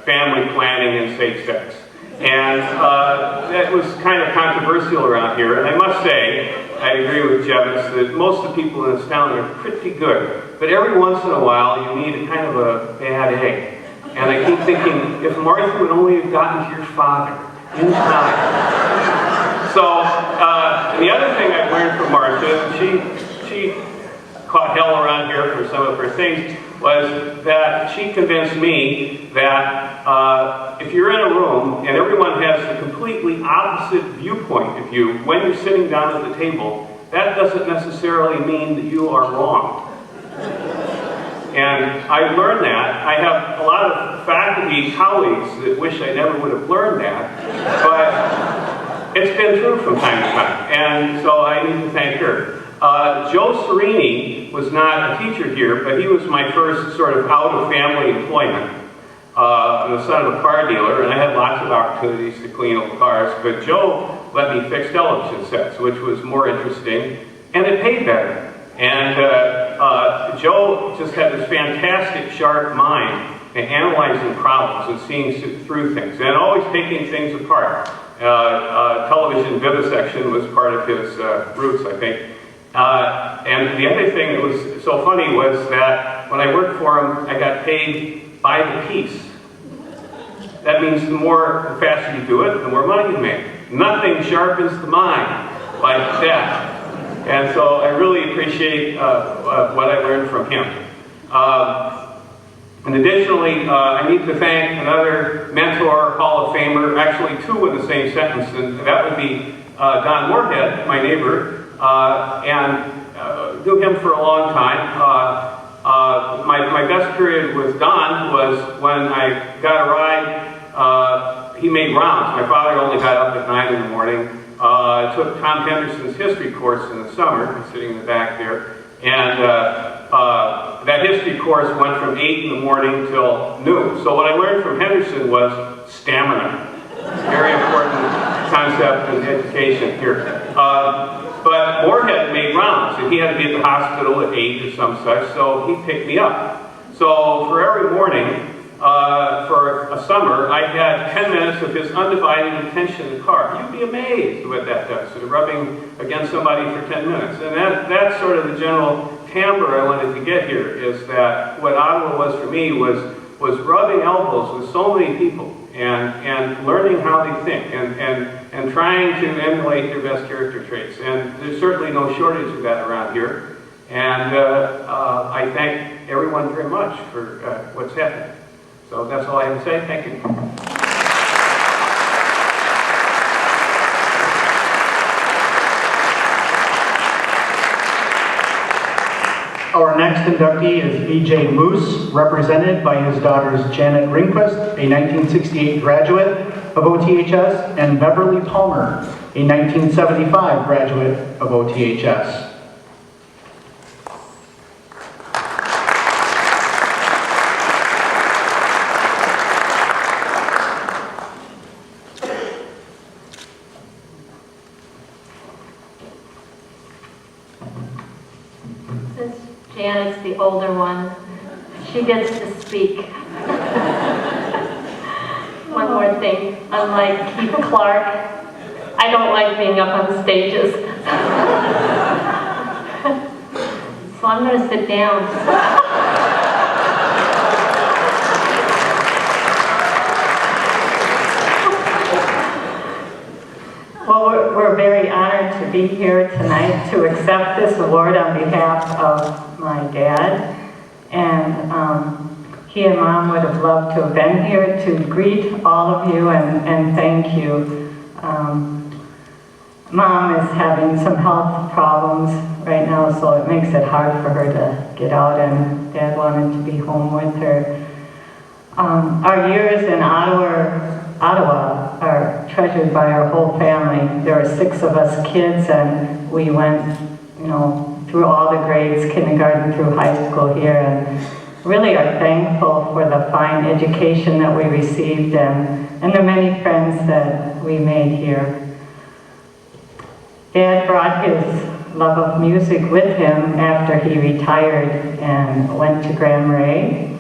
L: family planning and safe sex. And that was kind of controversial around here. And I must say, I agree with Jevitz that most of the people in this town are pretty good. But every once in a while, you need a kind of a bad egg. And I keep thinking, if Martha would only have gotten to your father in time. So the other thing I've learned from Martha, she caught hell around here for some of her things, was that she convinced me that if you're in a room and everyone has a completely opposite viewpoint of you when you're sitting down at the table, that doesn't necessarily mean that you are wrong. And I learned that. I have a lot of faculty colleagues that wish I never would have learned that, but it's been true from time to time, and so I need to thank her. Joe Horaney was not a teacher here, but he was my first sort of out-of-family employment. I'm the son of a car dealer, and I had lots of opportunities to clean old cars, but Joe let me fix television sets, which was more interesting, and it paid better. And Joe just had this fantastic, sharp mind in analyzing problems and seeing through things, and always taking things apart. Television vivisection was part of his roots, I think. And the other thing that was so funny was that when I worked for him, I got paid by the piece. That means the faster you do it, the more money you make. Nothing sharpens the mind like that. And so I really appreciate what I learned from him. And additionally, I need to thank another mentor, Hall of Famer, actually two in the same sentence, and that would be Don Morehead, my neighbor, and knew him for a long time. My best period with Don was when I got a ride. He made rounds. My father only got up at 9 in the morning. I took Tom Henderson's history course in the summer. He's sitting in the back there. And that history course went from 8 in the morning till noon. So what I learned from Henderson was stamina. Very important concept in education here. But Morehead made rounds, and he had to be at the hospital at 8 or some such, so he picked me up. So for every morning, for a summer, I had 10 minutes of his undivided attention in the car. You'd be amazed what that does, rubbing against somebody for 10 minutes. And that's sort of the general timbre I wanted to get here, is that what Ottawa was for me was rubbing elbows with so many people and learning how they think and trying to emulate their best character traits. And there's certainly no shortage of that around here. And I thank everyone very much for what's happening. So that's all I have to say. Thank you.
F: Our next inductee is B.J. Muus, represented by his daughters Janet Ringquist, a 1968 graduate of OTHS, and Beverly Palmer, a 1975 graduate of OTHS.
M: Janet's the older one. She gets to speak. One more thing. Unlike Keith Clark, I don't like being up on stages. so I'm going to sit down. Well, we're very honored to be here tonight to accept this award on behalf of my dad. And he and Mom would have loved to have been here to greet all of you and thank you. Mom is having some health problems right now, so it makes it hard for her to get out, and Dad wanted to be home with her. Our years in Ottawa are treasured by our whole family. There are 6 of us kids, and we went, through all the grades, kindergarten through high school here, and really are thankful for the fine education that we received and the many friends that we made here. Dad brought his love of music with him after he retired and went to Grand Marais.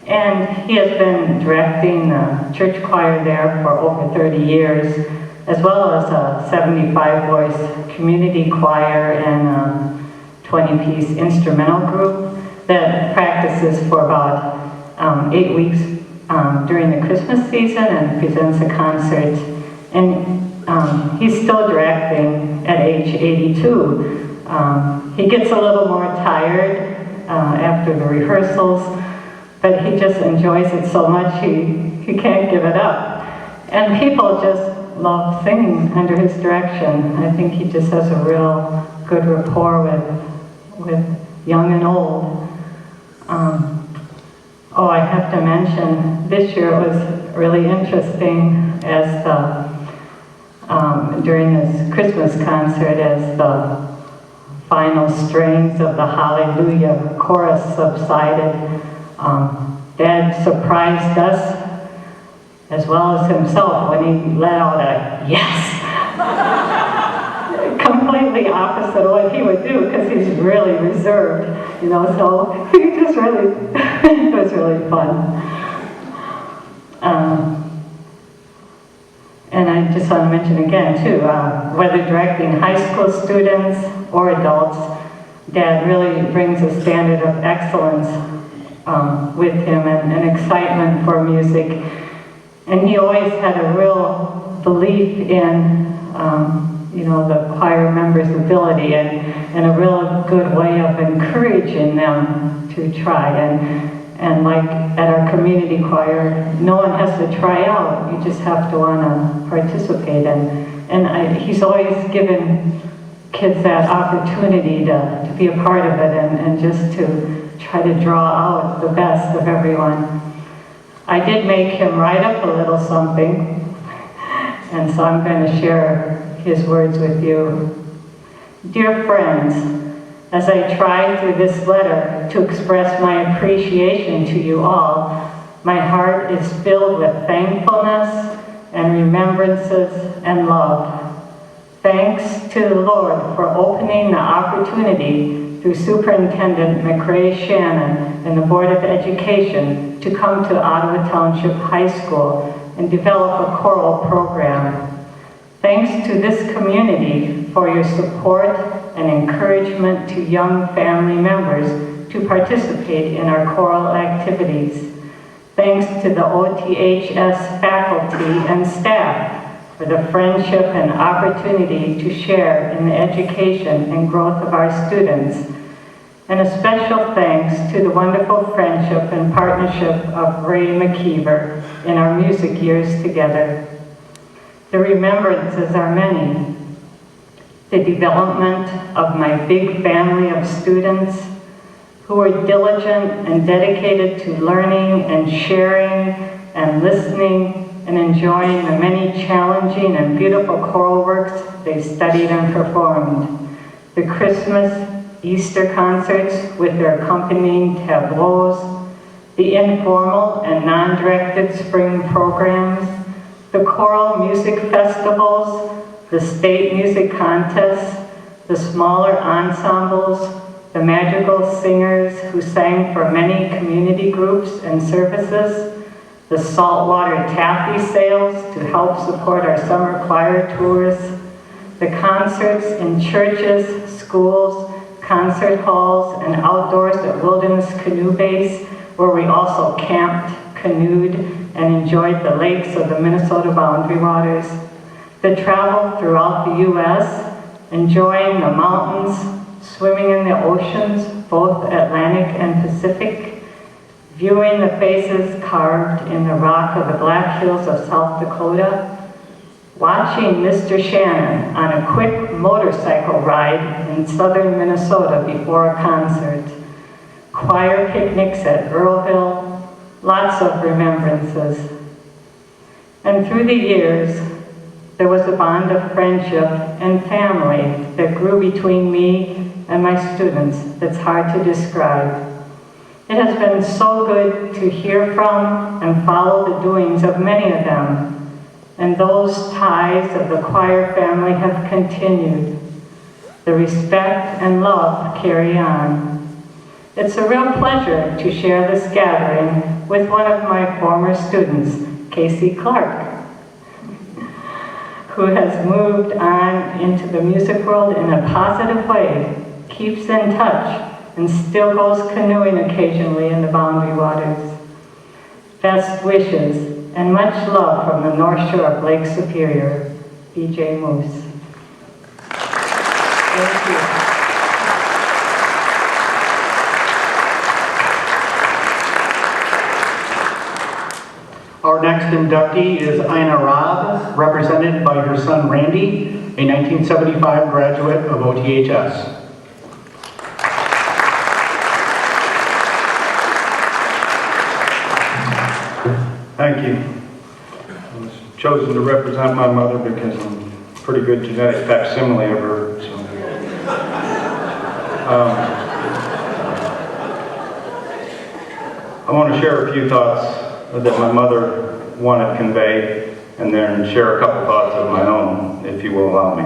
M: And he has been directing the church choir there for over 30 years, as well as a 75-voice community choir and a 20-piece instrumental group that practices for about 8 weeks during the Christmas season and presents a concert. And he's still directing at age 82. He gets a little more tired after the rehearsals, but he just enjoys it so much he can't give it up. And people just love singing under his direction. I think he just has a real good rapport with young and old. I have to mention, this year it was really interesting as during this Christmas concert, as the final strains of the Hallelujah chorus subsided, Dad surprised us as well as himself when he let out a yes. Completely opposite of what he would do, because he's really reserved, so he just really, it was really fun. And I just want to mention again, too, whether directing high school students or adults, Dad really brings a standard of excellence with him and excitement for music. And he always had a real belief in, the choir members' ability and a real good way of encouraging them to try. And like at our community choir, no one has to try out. You just have to want to participate. And he's always given kids that opportunity to be a part of it and just to try to draw out the best of everyone. I did make him write up a little something, and so I'm going to share his words with you. Dear friends, as I try through this letter to express my appreciation to you all, my heart is filled with thankfulness and remembrances and love. Thanks to the Lord for opening the opportunity through Superintendent McRae Shannon and the Board of Education to come to Ottawa Township High School and develop a choral program. Thanks to this community for your support and encouragement to young family members to participate in our choral activities. Thanks to the OTHS faculty and staff for the friendship and opportunity to share in the education and growth of our students. And a special thanks to the wonderful friendship and partnership of Ray McKeever in our music years together. The remembrances are many. The development of my big family of students who were diligent and dedicated to learning and sharing and listening and enjoying the many challenging and beautiful choral works they studied and performed. The Christmas, Easter concerts with their accompanying tableaus, the informal and non-directed spring programs, the choral music festivals, the state music contests, the smaller ensembles, the magical singers who sang for many community groups and services, the saltwater taffy sales to help support our summer choir tours, the concerts in churches, schools, concert halls, and outdoors at Wilderness Canoe Base, where we also camped, canoed, and enjoyed the lakes of the Minnesota boundary waters. The travel throughout the U.S., enjoying the mountains, swimming in the oceans, both Atlantic and Pacific, viewing the faces carved in the rock of the Black Hills of South Dakota, watching Mr. Shannon on a quick motorcycle ride in southern Minnesota before a concert, choir picnics at Earlville, lots of remembrances. And through the years, there was a bond of friendship and family that grew between me and my students that's hard to describe. It has been so good to hear from and follow the doings of many of them, and those ties of the choir family have continued. The respect and love carry on. It's a real pleasure to share this gathering with one of my former students, Casey Clark, who has moved on into the music world in a positive way, keeps in touch, and still goes canoeing occasionally in the boundary waters. Best wishes and much love from the North Shore of Lake Superior, B.J. Muus. Thank you.
F: Our next inductee is Ina Raub, represented by her son Randy, a 1975 graduate of OTHS.
N: Thank you. I was chosen to represent my mother because I'm a pretty good genetic facsimile of her. So. I want to share a few thoughts that my mother wanted to convey, and then share a couple thoughts of my own, if you will allow me.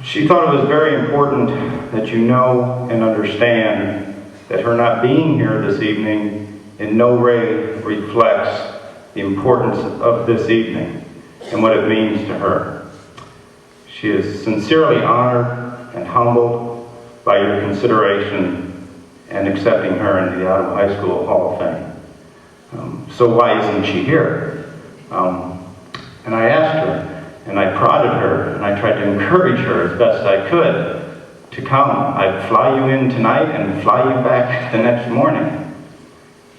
N: She thought it was very important that you know and understand that her not being here this evening in no way reflects the importance of this evening and what it means to her. She is sincerely honored and humbled by your consideration and accepting her into the Ottawa High School Hall of Fame. So why isn't she here? And I asked her, and I prodded her, and I tried to encourage her as best I could to come. I'd fly you in tonight and fly you back the next morning.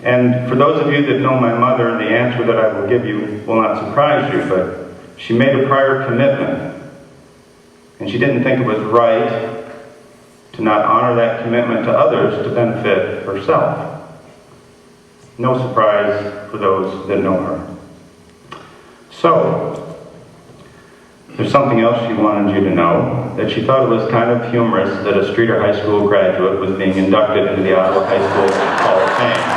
N: And for those of you that know my mother, the answer that I will give you will not surprise you, but she made a prior commitment, and she didn't think it was right to not honor that commitment to others to benefit herself. No surprise for those that know her. So, there's something else she wanted you to know, that she thought it was kind of humorous that a Streeter High School graduate was being inducted into the Ottawa High School Hall of Fame.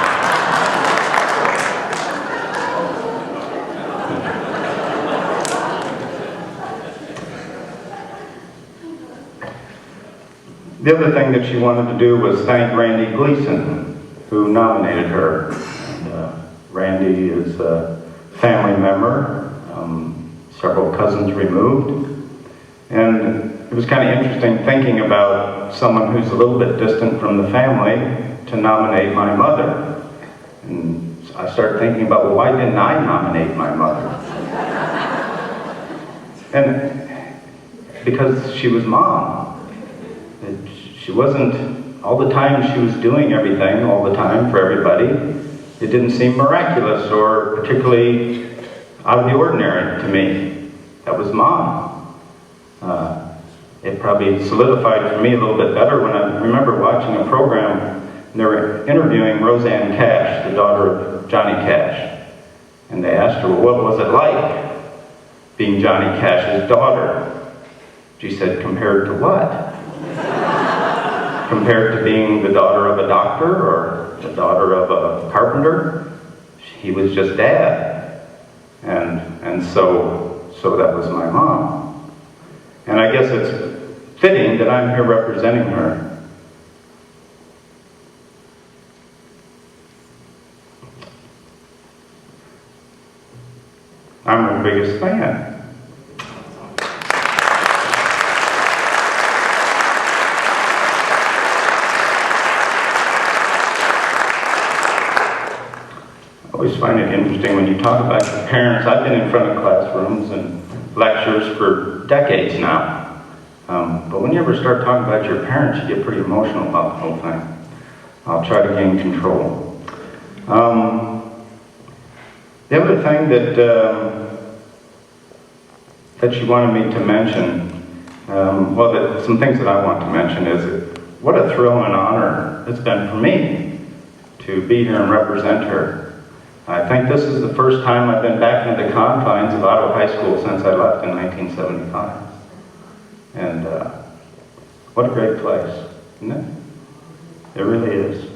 N: The other thing that she wanted to do was thank Randy Gleason, who nominated her. And, Randy is a family member, several cousins removed. And it was kind of interesting thinking about someone who's a little bit distant from the family to nominate my mother. And I started thinking about, well, why didn't I nominate my mother? And because she was Mom. She wasn't, all the time she was doing everything, all the time for everybody. It didn't seem miraculous or particularly out of the ordinary to me. That was Mom. It probably solidified for me a little bit better when I remember watching a program and they were interviewing Roseanne Cash, the daughter of Johnny Cash. And they asked her, well, what was it like being Johnny Cash's daughter? She said, compared to what? Compared to being the daughter of a doctor or the daughter of a carpenter, he was just Dad. And so that was my Mom. And I guess it's fitting that I'm here representing her. I'm her biggest fan. I always find it interesting when you talk about your parents. I've been in front of classrooms and lectures for decades now. But when you ever start talking about your parents, you get pretty emotional about the whole thing. I'll try to gain control. The other thing that you wanted me to mention, some things that I want to mention is what a thrill and an honor it's been for me to be here and represent her. I think this is the first time I've been back into the confines of Ottawa High School since I left in 1975. And what a great place, isn't it? It really is.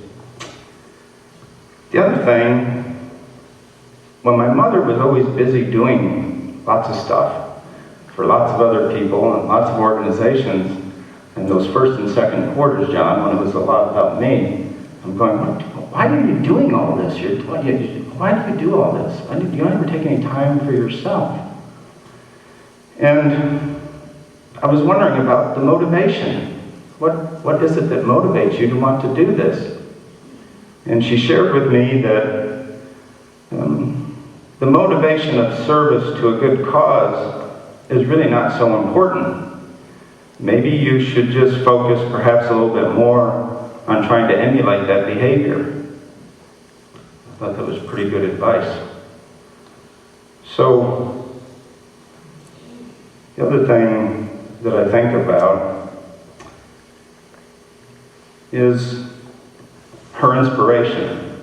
N: The other thing, well, my mother was always busy doing lots of stuff for lots of other people and lots of organizations. And those first and second quarters, John, when it was a lot about me, I'm going, why are you doing all this? Why do you do all this? You don't ever take any time for yourself. And I was wondering about the motivation. What is it that motivates you to want to do this? And she shared with me that the motivation of service to a good cause is really not so important. Maybe you should just focus perhaps a little bit more on trying to emulate that behavior. I thought that was pretty good advice. So, the other thing that I think about is her inspiration.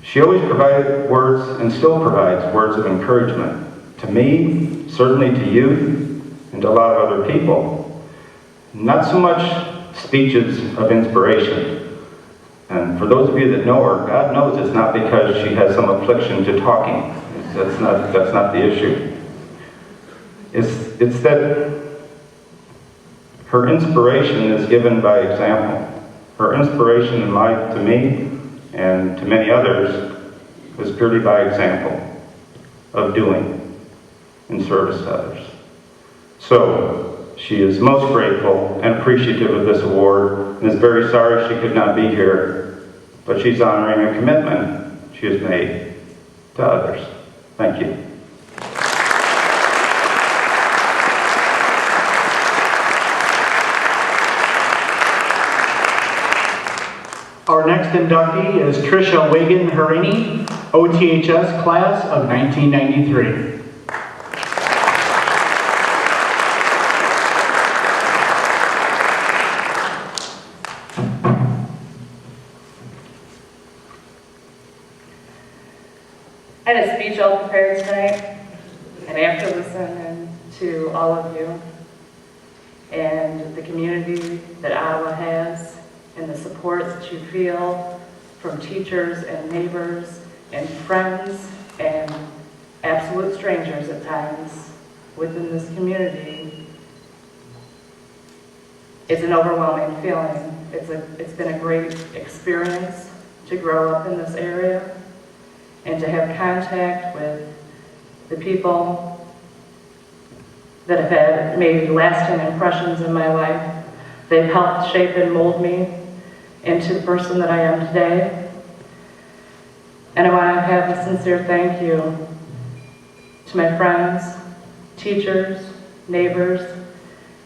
N: She always provided words and still provides words of encouragement to me, certainly to you, and to a lot of other people. Not so much speeches of inspiration. And for those of you that know her, God knows it's not because she has some affliction to talking. That's not the issue. It's that her inspiration is given by example. Her inspiration in life to me and to many others was purely by example of doing in service to others. So she is most grateful and appreciative of this award and is very sorry she could not be here, but she's honoring a commitment she has made to others. Thank you.
F: Our next inductee is Tricia Weygand Horaney, OTHS class of 1993.
O: I had a speech all prepared tonight, and after listening to all of you and the community that Ottawa has and the support that you feel from teachers and neighbors and friends and absolute strangers at times within this community, it's an overwhelming feeling. It's been a great experience to grow up in this area and to have contact with the people that have had made lasting impressions in my life. They've helped shape and mold me into the person that I am today. And I want to have a sincere thank you to my friends, teachers, neighbors,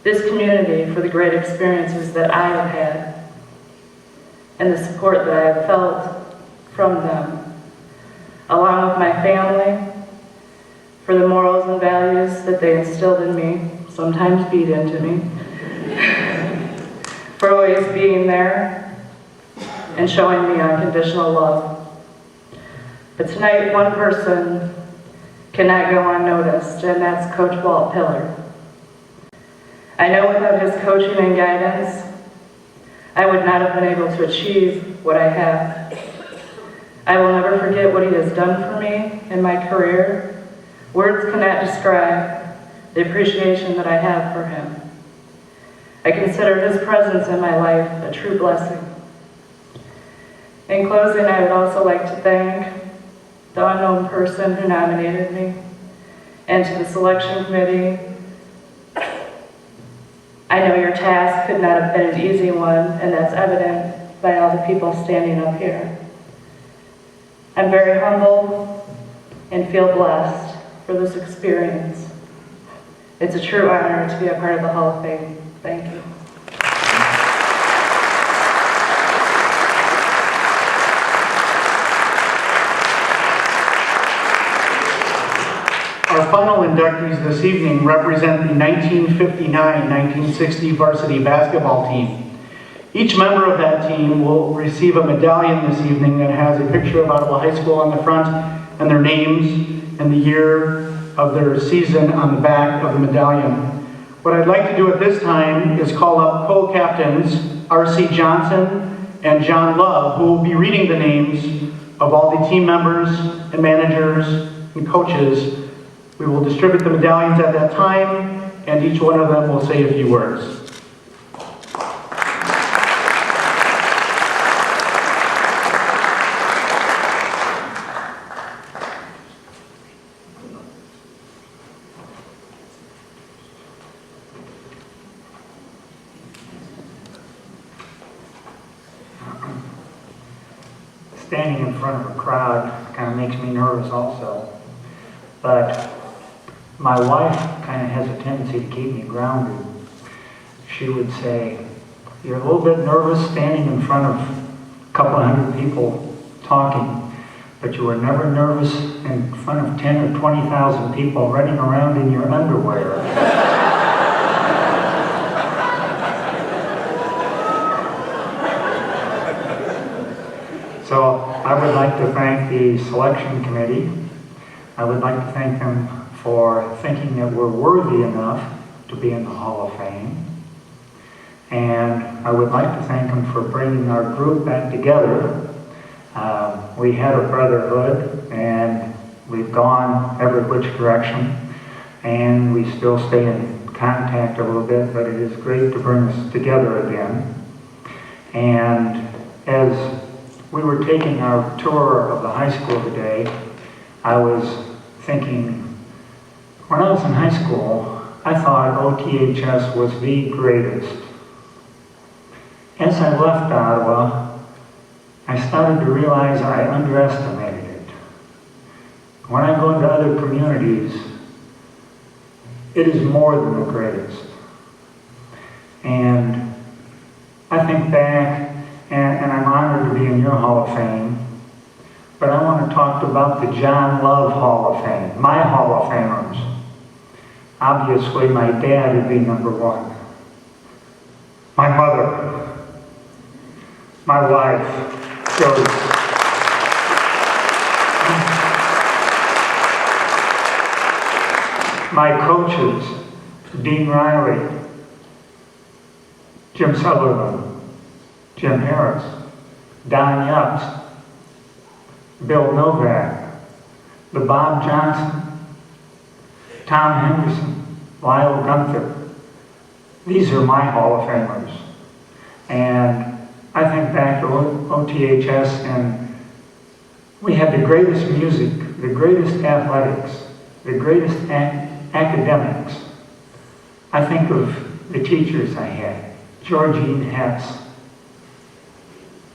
O: this community for the great experiences that I have had and the support that I have felt from them, along with my family, for the morals and values that they instilled in me, sometimes beat into me, for always being there and showing me unconditional love. But tonight, one person cannot go unnoticed, and that's Coach Walt Pillar. I know without his coaching and guidance, I would not have been able to achieve what I have. I will never forget what he has done for me in my career. Words cannot describe the appreciation that I have for him. I consider his presence in my life a true blessing. In closing, I would also like to thank the unknown person who nominated me and to the selection committee. I know your task could not have been an easy one, and that's evident by all the people standing up here. I'm very humbled and feel blessed for this experience. It's a true honor to be a part of the Hall of Fame. Thank you.
F: Our final inductees this evening represent the 1959-1960 varsity basketball team. Each member of that team will receive a medallion this evening that has a picture of Ottawa High School on the front and their names and the year of their season on the back of the medallion. What I'd like to do at this time is call up co-captains R.C. Johnson and John Love, who will be reading the names of all the team members and managers and coaches. We will distribute the medallions at that time, and each one of them will say a few words. Standing in front of a crowd kind of makes me nervous also, but my wife kind of has a tendency to keep me grounded. She would say, "You're a little bit nervous standing in front of a couple hundred people talking, but you were never nervous in front of 10 or 20,000 people running around in your underwear." So I would like to thank the selection committee. I would like to thank them for thinking that we're worthy enough to be in the Hall of Fame. And I would like to thank them for bringing our group back together. We had a brotherhood, and we've gone every which direction, and we still stay in contact a little bit, but it is great to bring us together again. And as we were taking our tour of the high school today, I was thinking, when I was in high school, I thought OTHS was the greatest. As I left Ottawa, I started to realize I underestimated it. When I go into other communities, it is more than the greatest. And I think back, and I'm honored to be in your Hall of Fame, but I want to talk about the John Love Hall of Fame, my Hall of Famers. Obviously, my dad would be number one. My mother, my wife, Joey. My coaches, Dean Riley, Jim Sutherland, Jim Harris, Don Yupps, Bill Novak, the Bob Johnson, Tom Henderson, Lyle Gunther. These are my Hall of Famers. And I think back to OTHS, and we had the greatest music, the greatest athletics, the greatest academics. I think of the teachers I had, Georgine Hetz,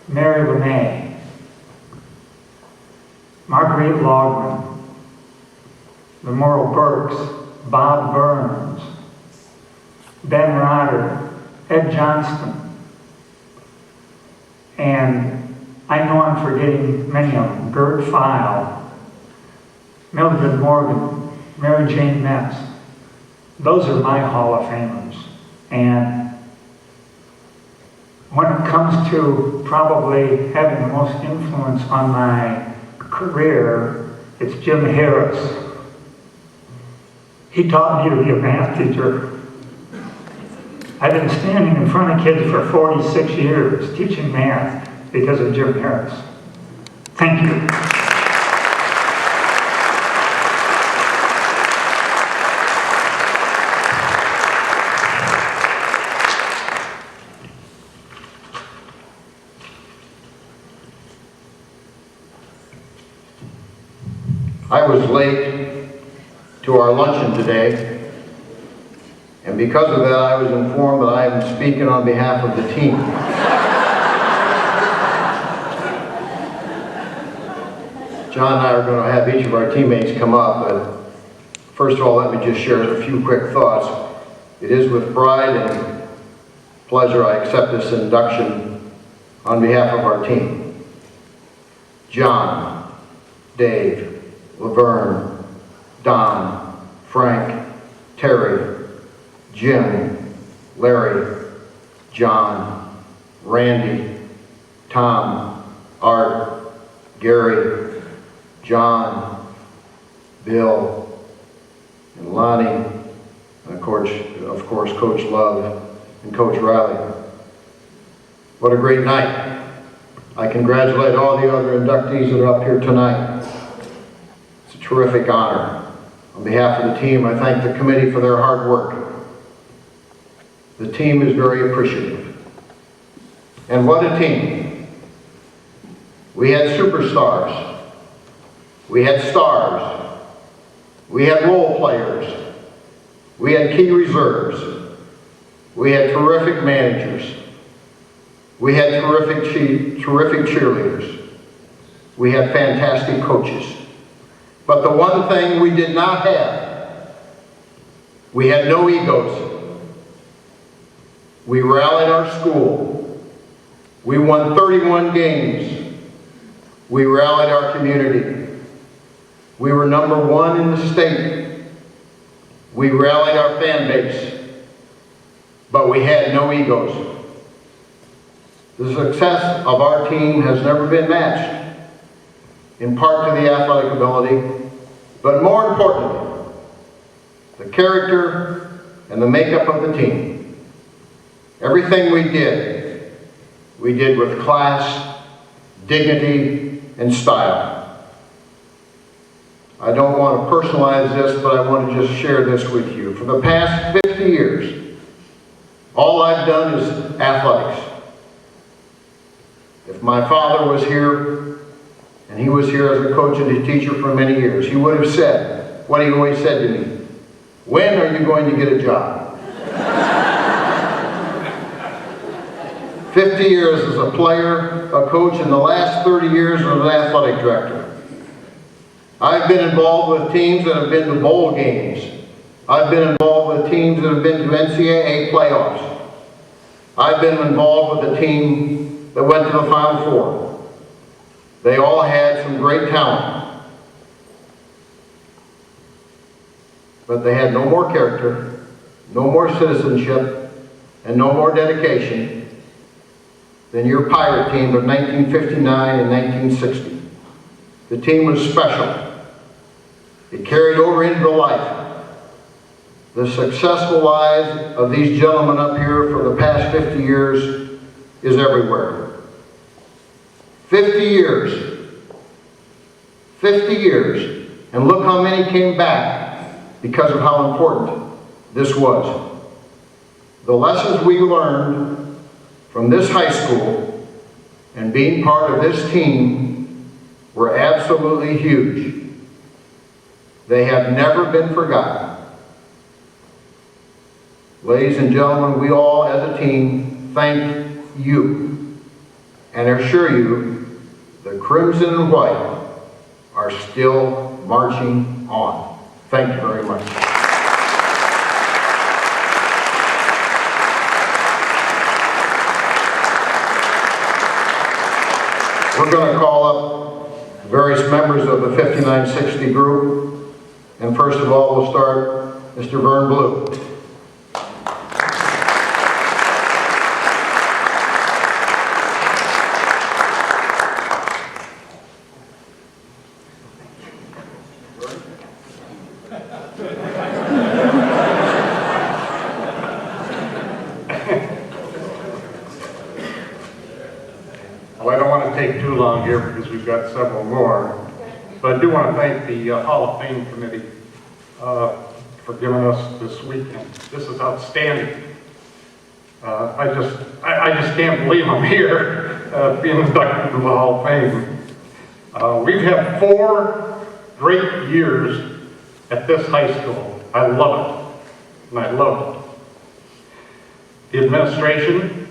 F: Mary LeMay, Marguerite Logman, the Merle Burkes, Bob Burns, Ben Rotter, Ed Johnston, and I know I'm forgetting many of them, Gert File, Mildred Morgan, Mary Jane Metz. Those are my Hall of Famers. And when it comes to probably having the most influence on my career, it's Jim Harris. He taught me to be a math teacher. I've been standing in front of kids for 46 years teaching math because of Jim Harris. Thank you.
P: I was late to our luncheon today, and because of that I was informed that I am speaking on behalf of the team. John and I are going to have each of our teammates come up, but first of all, let me just share a few quick thoughts. It is with pride and pleasure I accept this induction on behalf of our team. John, Dave, Laverne, Don, Frank, Terry, Jim, Larry, John, Randy, Tom, Art, Gary, John, Bill, and Lonnie, and of course, Coach Love and Coach Riley. What a great night. I congratulate all the other inductees that are up here tonight. It's a terrific honor. On behalf of the team, I thank the committee for their hard work. The team is very appreciative. And what a team. We had superstars. We had stars. We had role players. We had key reserves. We had terrific managers. We had terrific cheerleaders. We had fantastic coaches. But the one thing we did not have, we had no egos. We rallied our school. We won 31 games. We rallied our community. We were #1 in the state. We rallied our fan base. But we had no egos. The success of our team has never been matched, in part to the athletic ability, but more importantly, the character and the makeup of the team. Everything we did with class, dignity, and style. I don't want to personalize this, but I want to just share this with you. For the past 50 years, all I've done is athletics. If my father was here, and he was here as a coach and a teacher for many years, he would have said what he always said to me: when are you going to get a job? 50 years as a player, a coach, and the last 30 years as an athletic director. I've been involved with teams that have been to bowl games. I've been involved with teams that have been to NCAA playoffs. I've been involved with a team that went to the Final Four. They all had some great talent. But they had no more character, no more citizenship, and no more dedication than your Pirate team of 1959 and 1960. The team was special. It carried over into the life. The successful lives of these gentlemen up here for the past 50 years is everywhere. 50 years. 50 years. And look how many came back because of how important this was. The lessons we learned from this high school and being part of this team were absolutely huge. They have never been forgotten. Ladies and gentlemen, we all as a team thank you and assure you the Crimson and White are still marching on. Thank you very much. We're going to call up various members of the 5960 group. And first of all, we'll start Mr. Vern Blue.
Q: Well, I don't want to take too long here because we've got several more. But I do want to thank the Hall of Fame Committee for giving us this weekend. This is outstanding. I just can't believe I'm here being inducted into the Hall of Fame. We've had 4 great years at this high school. I love it, and I loved it. The administration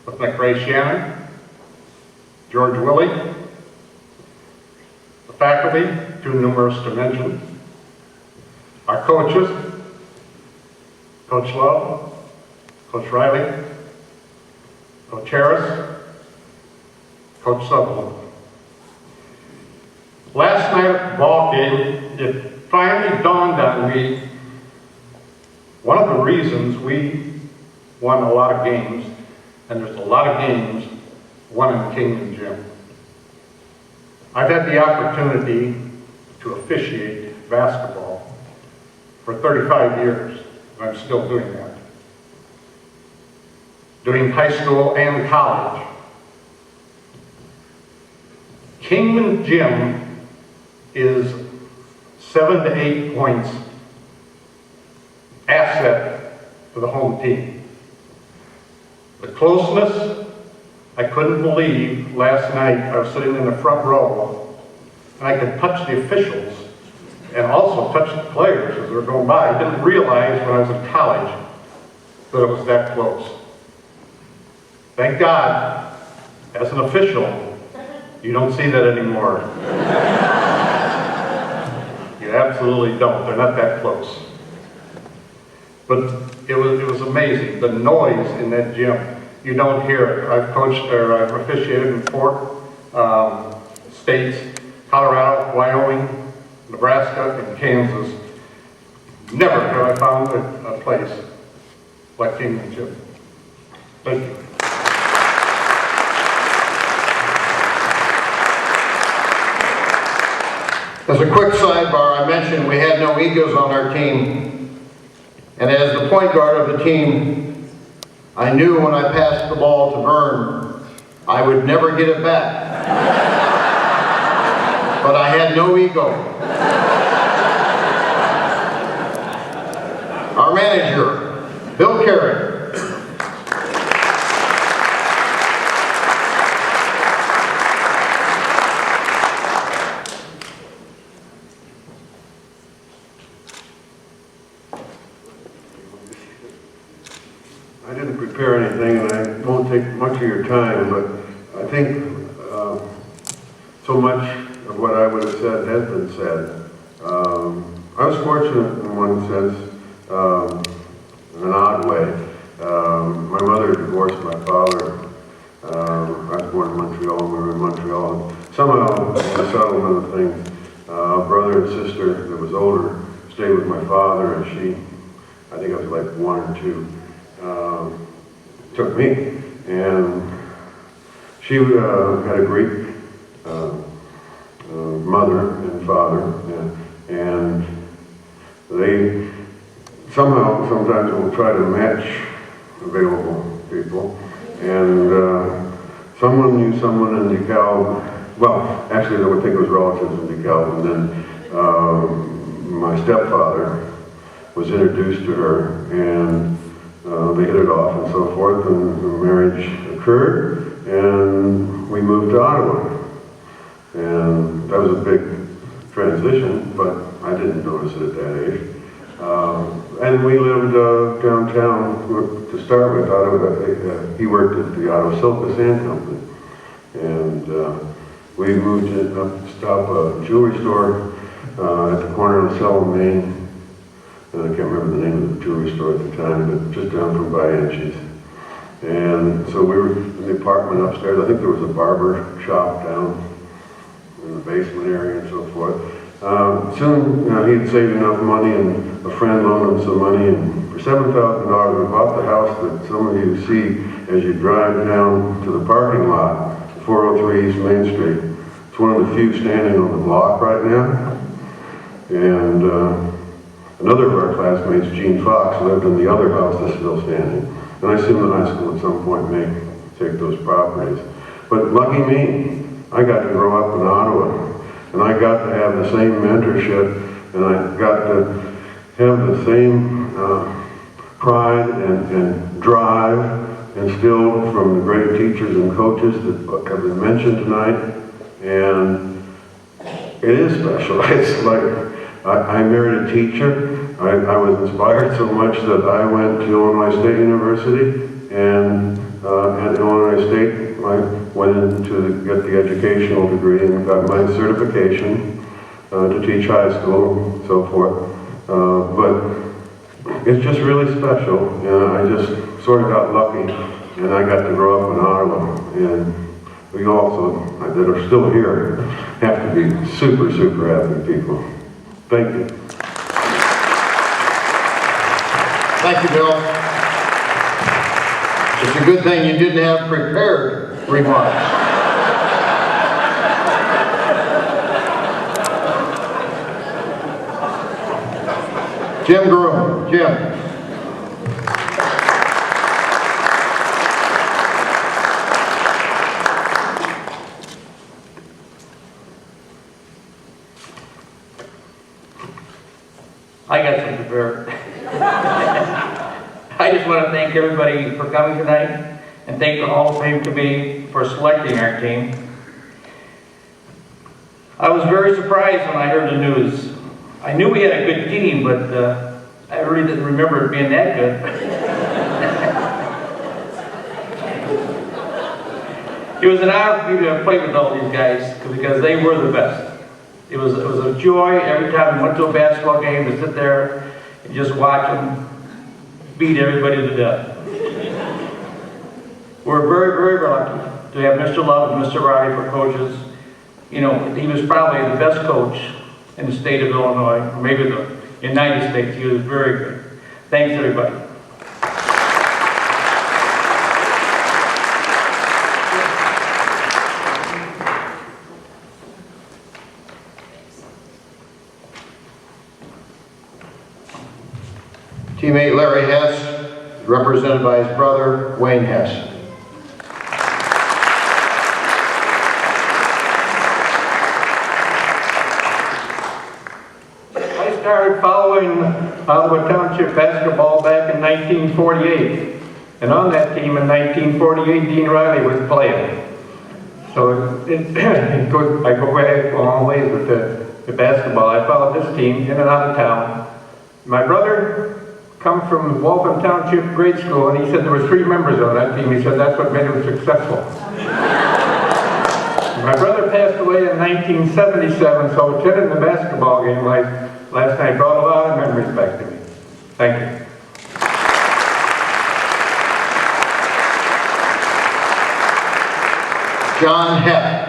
Q: with McRae Shannon, George Willey, faculty, too numerous to mention, our coaches, Coach Love, Coach Riley, Coach Harris, Coach Sutherland. Last night at the ball game, it finally dawned on me one of the reasons we won a lot of games, and there's a lot of games won in King and Jim. I've had the opportunity to officiate basketball for 35 years, and I'm still doing that. Doing high school and college. King and Jim is 7 to 8 points asset to the home team. The closeness, I couldn't believe last night. I was sitting in the front row and I could touch the officials and also touch the players as they were going by. I didn't realize when I was in college that it was that close. Thank God, as an official, you don't see that anymore. You absolutely don't. They're not that close. But it was amazing. The noise in that gym, you don't hear it. I've coached, or I've officiated in 4 states, Colorado, Wyoming, Nebraska, and Kansas. Never have I found a place like King and Jim. Thank you.
P: As a quick sidebar, I mentioned we had no egos on our team. And as the point guard of the team, I knew when I passed the ball to Vern, I would never get it back. But I had no ego. Our manager, Bill Carey.
R: I didn't prepare anything, and I won't take much of your time, but I think so much of what I would have said has been said. I was fortunate in one sense, in an odd way. My mother divorced my father. I was born in Montreal, and we were in Montreal. And somehow, in the settlement of things, a brother and sister that was older stayed with my father, and she, I think I was like 1 or 2, took me. And she had a Greek mother and father, and they somehow sometimes will try to match available people. And someone knew someone in DeKalb. Well, actually, they would think it was relatives in DeKalb. And then my stepfather was introduced to her, and they hit it off and so forth, and the marriage occurred, and we moved to Ottawa. And that was a big transition, but I didn't notice it at that age. And we lived downtown to start with. Ottawa, he worked at the Ottawa Silk Sand Company. And we moved to stop a jewelry store at the corner of Selma, Maine. I can't remember the name of the jewelry store at the time, but just down from Bianchi's. And so we were in the apartment upstairs. I think there was a barber shop down in the basement area and so forth. Soon, he had saved enough money, and a friend loaned him some money, and for $7,000 we bought the house that some of you see as you drive down to the parking lot, 403 East Main Street. It's one of the few standing on the block right now. And another of our classmates, Gene Fox, lived in the other house that's still standing. And I assume the high school at some point may take those properties. But lucky me, I got to grow up in Ottawa. And I got to have the same mentorship, and I got to have the same pride and drive instilled from the great teachers and coaches that have been mentioned tonight. And it is special. It's like, I married a teacher. I was inspired so much that I went to Illinois State University, and at Illinois State, my went in to get the educational degree and got my certification to teach high school and so forth. But it's just really special. I just sort of got lucky, and I got to grow up in Ottawa. And we also, that are still here, have to be super, super happy people. Thank you.
P: Thank you, Bill. It's a good thing you didn't have prepared remarks. Jim Groom. Jim.
S: I got some prepared. I just want to thank everybody for coming tonight and thank the Hall of Fame Committee for selecting our team. I was very surprised when I heard the news. I knew we had a good team, but I really didn't remember it being that good. It was an honor for me to play with all these guys because they were the best. It was a joy every time we went to a basketball game to sit there and just watch them beat everybody to death. We're very, very lucky to have Mr. Love and Mr. Roddy for coaches. You know, he was probably the best coach in the state of Illinois, or maybe the United States. He was very good. Thanks, everybody.
P: Teammate Larry Hess, represented by his brother, Wayne Hess.
F: I started following Ottawa Township basketball back in 1948. And on that team in 1948, Dean Riley was playing. So I go back a long ways with the basketball. I followed this team in and out of town. My brother come from Waltham Township grade school, and he said there were 3 members on that team. He said that's what made him successful. My brother passed away in 1977, so attending the basketball game last night brought a lot of memories back to me. Thank you.
P: John Hepp.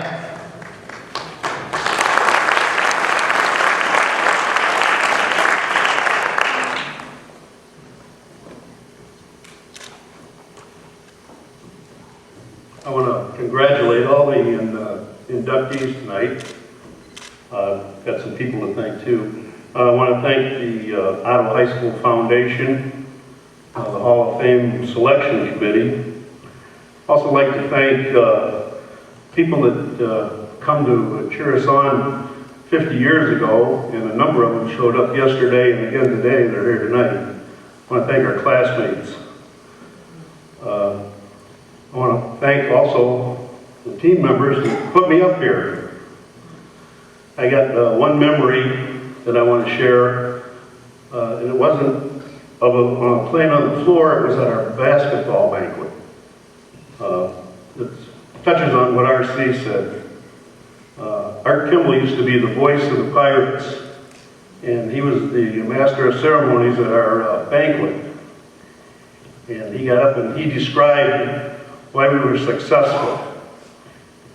T: I want to congratulate all the inductees tonight. Got some people to thank too. I want to thank the Ottawa High School Foundation, the Hall of Fame Selection Committee. Also like to thank people that come to cheer us on 50 years ago, and a number of them showed up yesterday and again today. They're here tonight. I want to thank our classmates. I want to thank also the team members who put me up here. I got one memory that I want to share, and it wasn't of playing on the floor, it was at our basketball banquet. It touches on what R.C. said. Art Kimball used to be the voice of the Pirates, and he was the master of ceremonies at our banquet. And he got up and he described why we were successful.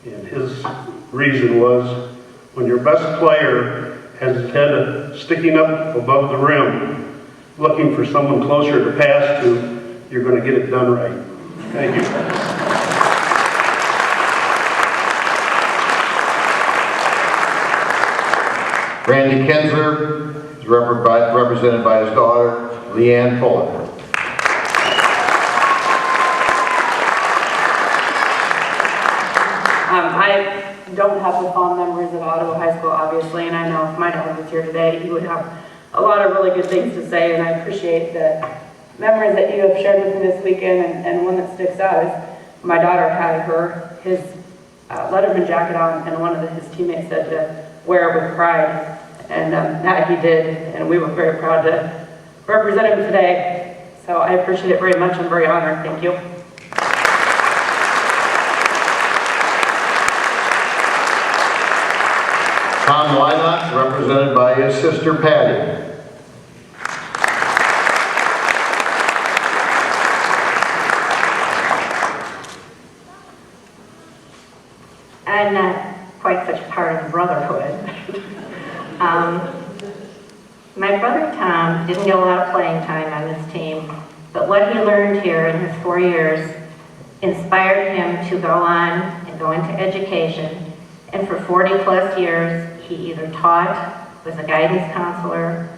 T: And his reason was, when your best player has his head sticking up above the rim, looking for someone closer to pass to, you're going to get it done right. Thank you.
P: Randy Kinzer is represented by his daughter, Leanne Fuller.
O: I don't have the fond memories of Ottawa High School, obviously, and I know if my dad was here today, he would have a lot of really good things to say, and I appreciate the memories that you have shared with me this weekend, and one that sticks out is my daughter had his Letterman jacket on, and one of his teammates said to wear it with pride, and that he did, and we were very proud to represent him today, so I appreciate it very much. I'm very honored. Thank you.
P: Tom Wynot, represented by his sister Patty.
U: I'm not quite such part of the brotherhood. My brother Tom didn't get a lot of playing time on this team, but what he learned here in his 4 years inspired him to go on and go into education. And for 40 plus years, he either taught, was a guidance counselor,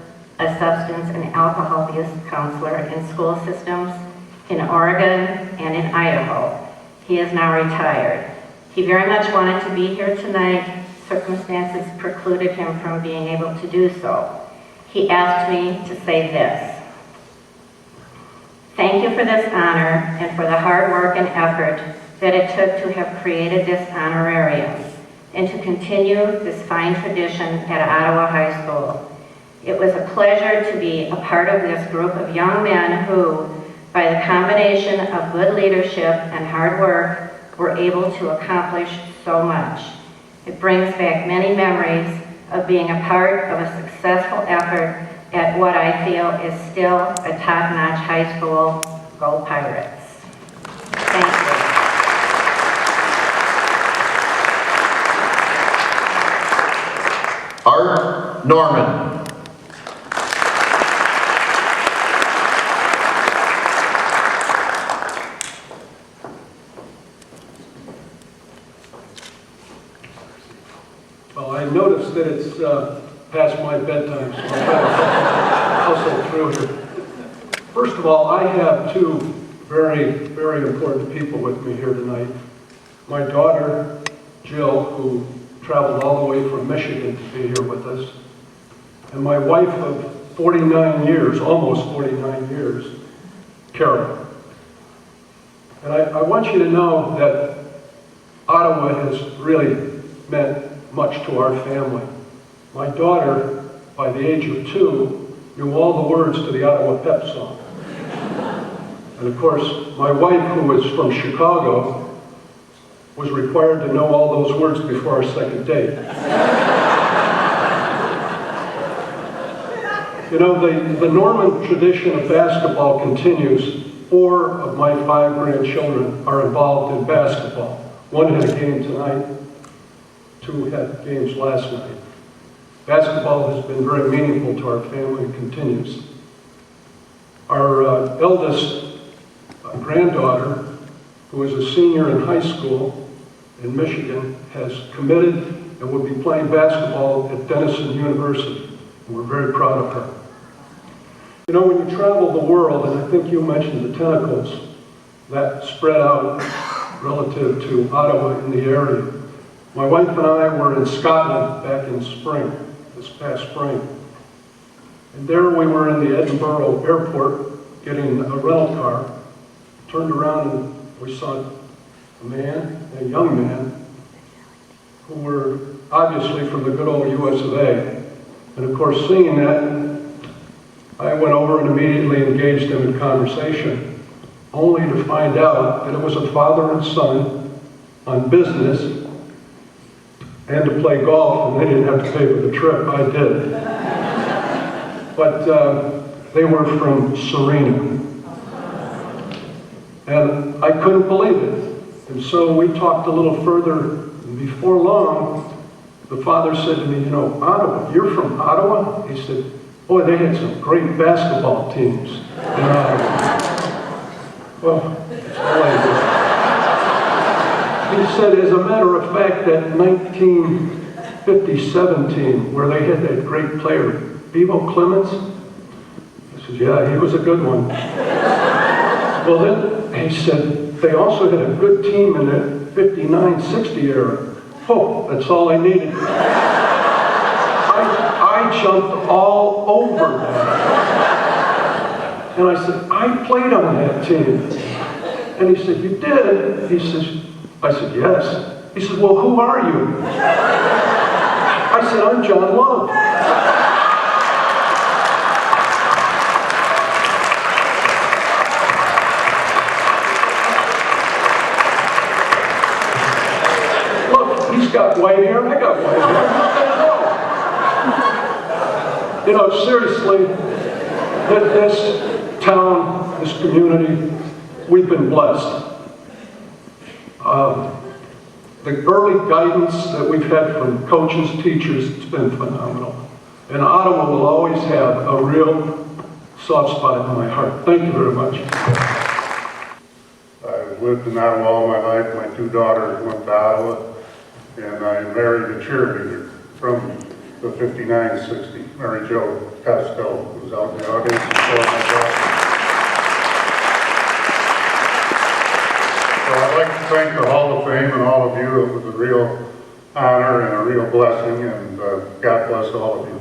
U: a substance and alcohol abuse counselor in school systems in Oregon and in Idaho. He is now retired. He very much wanted to be here tonight. Circumstances precluded him from being able to do so. He asked me to say this. Thank you for this honor and for the hard work and effort that it took to have created this honorarium and to continue this fine tradition at Ottawa High School. It was a pleasure to be a part of this group of young men who, by the combination of good leadership and hard work, were able to accomplish so much. It brings back many memories of being a part of a successful effort at what I feel is still a top-notch high school. Go Pirates. Thank you.
P: Art Norman.
T: Well, I noticed that it's past my bedtime, so I'm trying to hustle through here. First of all, I have two very, very important people with me here tonight. My daughter, Jill, who traveled all the way from Michigan to be here with us, and my wife of 49 years, almost 49 years, Carol. And I want you to know that Ottawa has really meant much to our family. My daughter, by the age of 2, knew all the words to the Ottawa Pep song. And of course, my wife, who was from Chicago, was required to know all those words before our second date. You know, the Norman tradition of basketball continues. 4 of my 5 grandchildren are involved in basketball. 1 had a game tonight, 2 had games last night. Basketball has been very meaningful to our family and continues. Our eldest granddaughter, who is a senior in high school in Michigan, has committed and will be playing basketball at Denison University. And we're very proud of her. You know, when you travel the world, and I think you mentioned the tentacles that spread out relative to Ottawa in the area. My wife and I were in Scotland back in spring, this past spring. And there we were in the Edinburgh airport getting a rental car. Turned around and we saw a young man, who were obviously from the good old US of A. And of course, seeing that, I went over and immediately engaged them in conversation, only to find out that it was a father and son on business and to play golf, and they didn't have to pay for the trip, I did. But they were from Serena. And I couldn't believe it. And so we talked a little further, and before long, the father said to me, you know, Ottawa, you're from Ottawa? He said, boy, they had some great basketball teams in Ottawa. Well, it's all I did. He said, as a matter of fact, that 1957 team, where they had that great player, Bevo Clemens, I said, yeah, he was a good one. Well, then he said, they also had a good team in the 59-60 era. Oh, that's all I needed. I jumped all over that. And I said, I played on that team. And he said, you did? He says, I said, yes. He said, well, who are you? I said, I'm John Love. Look, he's got white hair, I got white hair. You know, seriously, this town, this community, we've been blessed. The early guidance that we've had from coaches, teachers, it's been phenomenal. And Ottawa will always have a real soft spot in my heart. Thank you very much.
Q: I've lived in Ottawa all my life. My two daughters went to Ottawa, and I married a cheerleader from the 59-60, Mary Jo Costello, who was out in the audience before my daughter. So I'd like to thank the Hall of Fame and all of you. It was a real honor and a real blessing, and God bless all of you.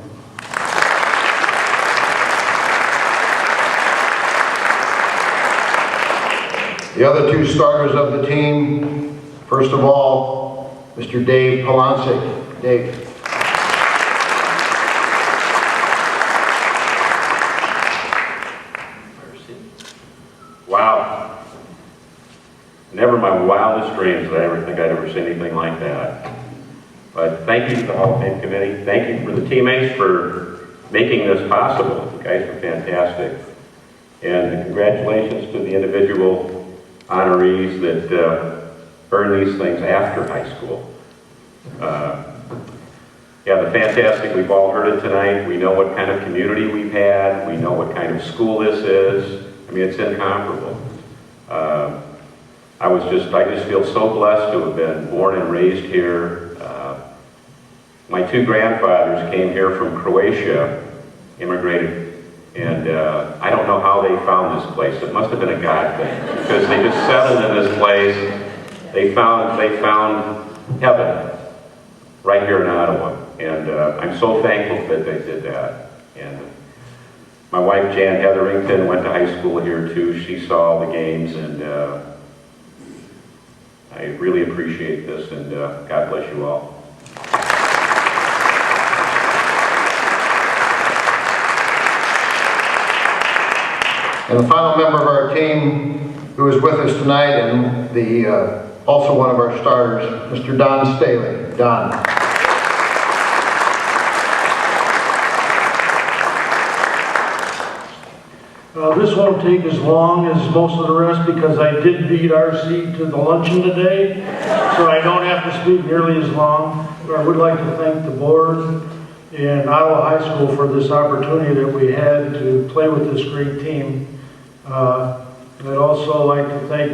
P: The other two starters of the team, first of all, Mr. Dave Polonsik. Dave.
B: Wow. Never in my wildest dreams did I ever think I'd ever see anything like that. But thank you to the Hall of Fame Committee. Thank you for the teammates for making this possible. You guys are fantastic. And congratulations to the individual honorees that earn these things after high school. Yeah, the fantastic, we've all heard it tonight. We know what kind of community we've had. We know what kind of school this is. I mean, it's incomparable. I just feel so blessed to have been born and raised here. My two grandfathers came here from Croatia, immigrated, and I don't know how they found this place. It must have been a God thing, because they just settled in this place. They found heaven right here in Ottawa, and I'm so thankful that they did that. And my wife, Jan Hetherington, went to high school here too. She saw all the games, and I really appreciate this, and God bless you all.
P: And the final member of our team who is with us tonight, and also one of our starters, Mr. Don Staley. Don.
T: This won't take as long as most of the rest because I did beat RC to the luncheon today, so I don't have to speak nearly as long. But I would like to thank the board and Ottawa High School for this opportunity that we had to play with this great team. I'd also like to thank,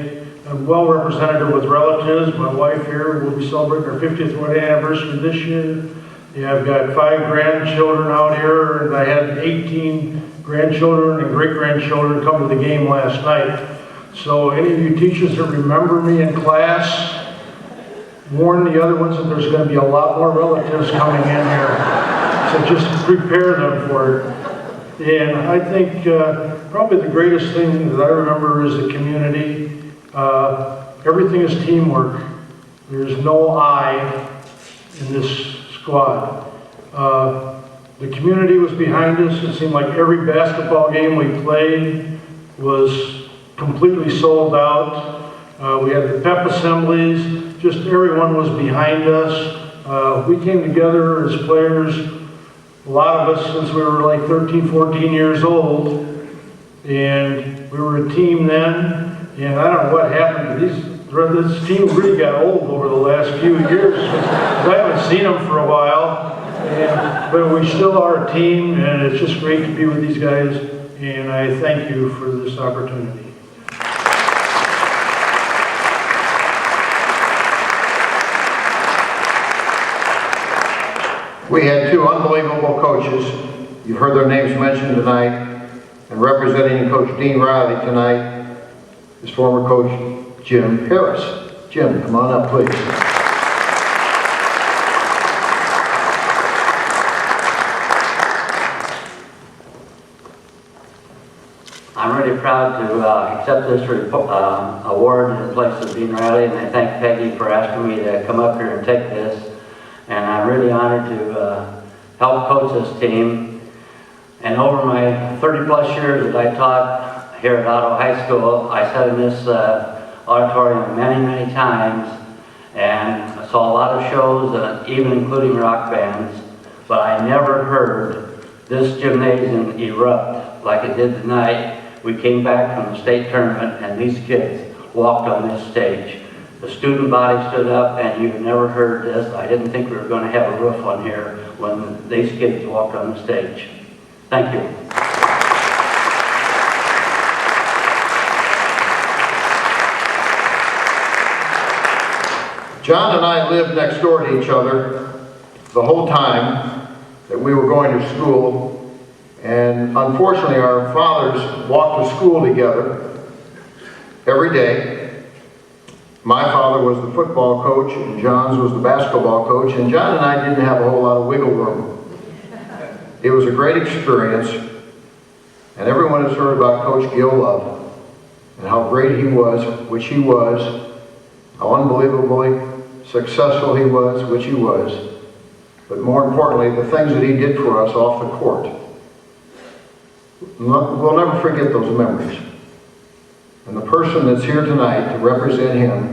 T: I'm well represented with relatives. My wife here will be celebrating her 50th wedding anniversary this year. Yeah, I've got 5 grandchildren out here, and I had 18 grandchildren and great-grandchildren come to the game last night. So any of you teachers that remember me in class, warn the other ones that there's going to be a lot more relatives coming in here. So just prepare them for it. And I think probably the greatest thing that I remember is the community. Everything is teamwork. There's no I in this squad. The community was behind us. It seemed like every basketball game we played was completely sold out. We had the pep assemblies. Just everyone was behind us. We came together as players, a lot of us since we were like 13, 14 years old. And we were a team then. And I don't know what happened to this team really got old over the last few years. I haven't seen them for a while. But we still are a team, and it's just great to be with these guys, and I thank you for this opportunity.
P: We had 2 unbelievable coaches. You've heard their names mentioned tonight, and representing Coach Dean Riley tonight is former Coach Jim Harris. Jim, come on up, please.
V: I'm really proud to accept this award in place of Dean Riley, and I thank Peggy for asking me to come up here and take this. And I'm really honored to help coach this team. And over my 30-plus years that I taught here at Ottawa High School, I sat in this auditorium many, many times, and I saw a lot of shows, even including rock bands, but I never heard this gymnasium erupt like it did tonight. We came back from the state tournament and these kids walked on this stage. The student body stood up and you never heard this. I didn't think we were going to have a roof on here when these kids walked on the stage. Thank you.
P: John and I lived next door to each other the whole time that we were going to school, and unfortunately our fathers walked to school together every day. My father was the football coach and John's was the basketball coach, and John and I didn't have a whole lot of wiggle room. It was a great experience, and everyone has heard about Coach Gil Love and how great he was, which he was, how unbelievably successful he was, which he was, but more importantly, the things that he did for us off the court. We'll never forget those memories. And the person that's here tonight to represent him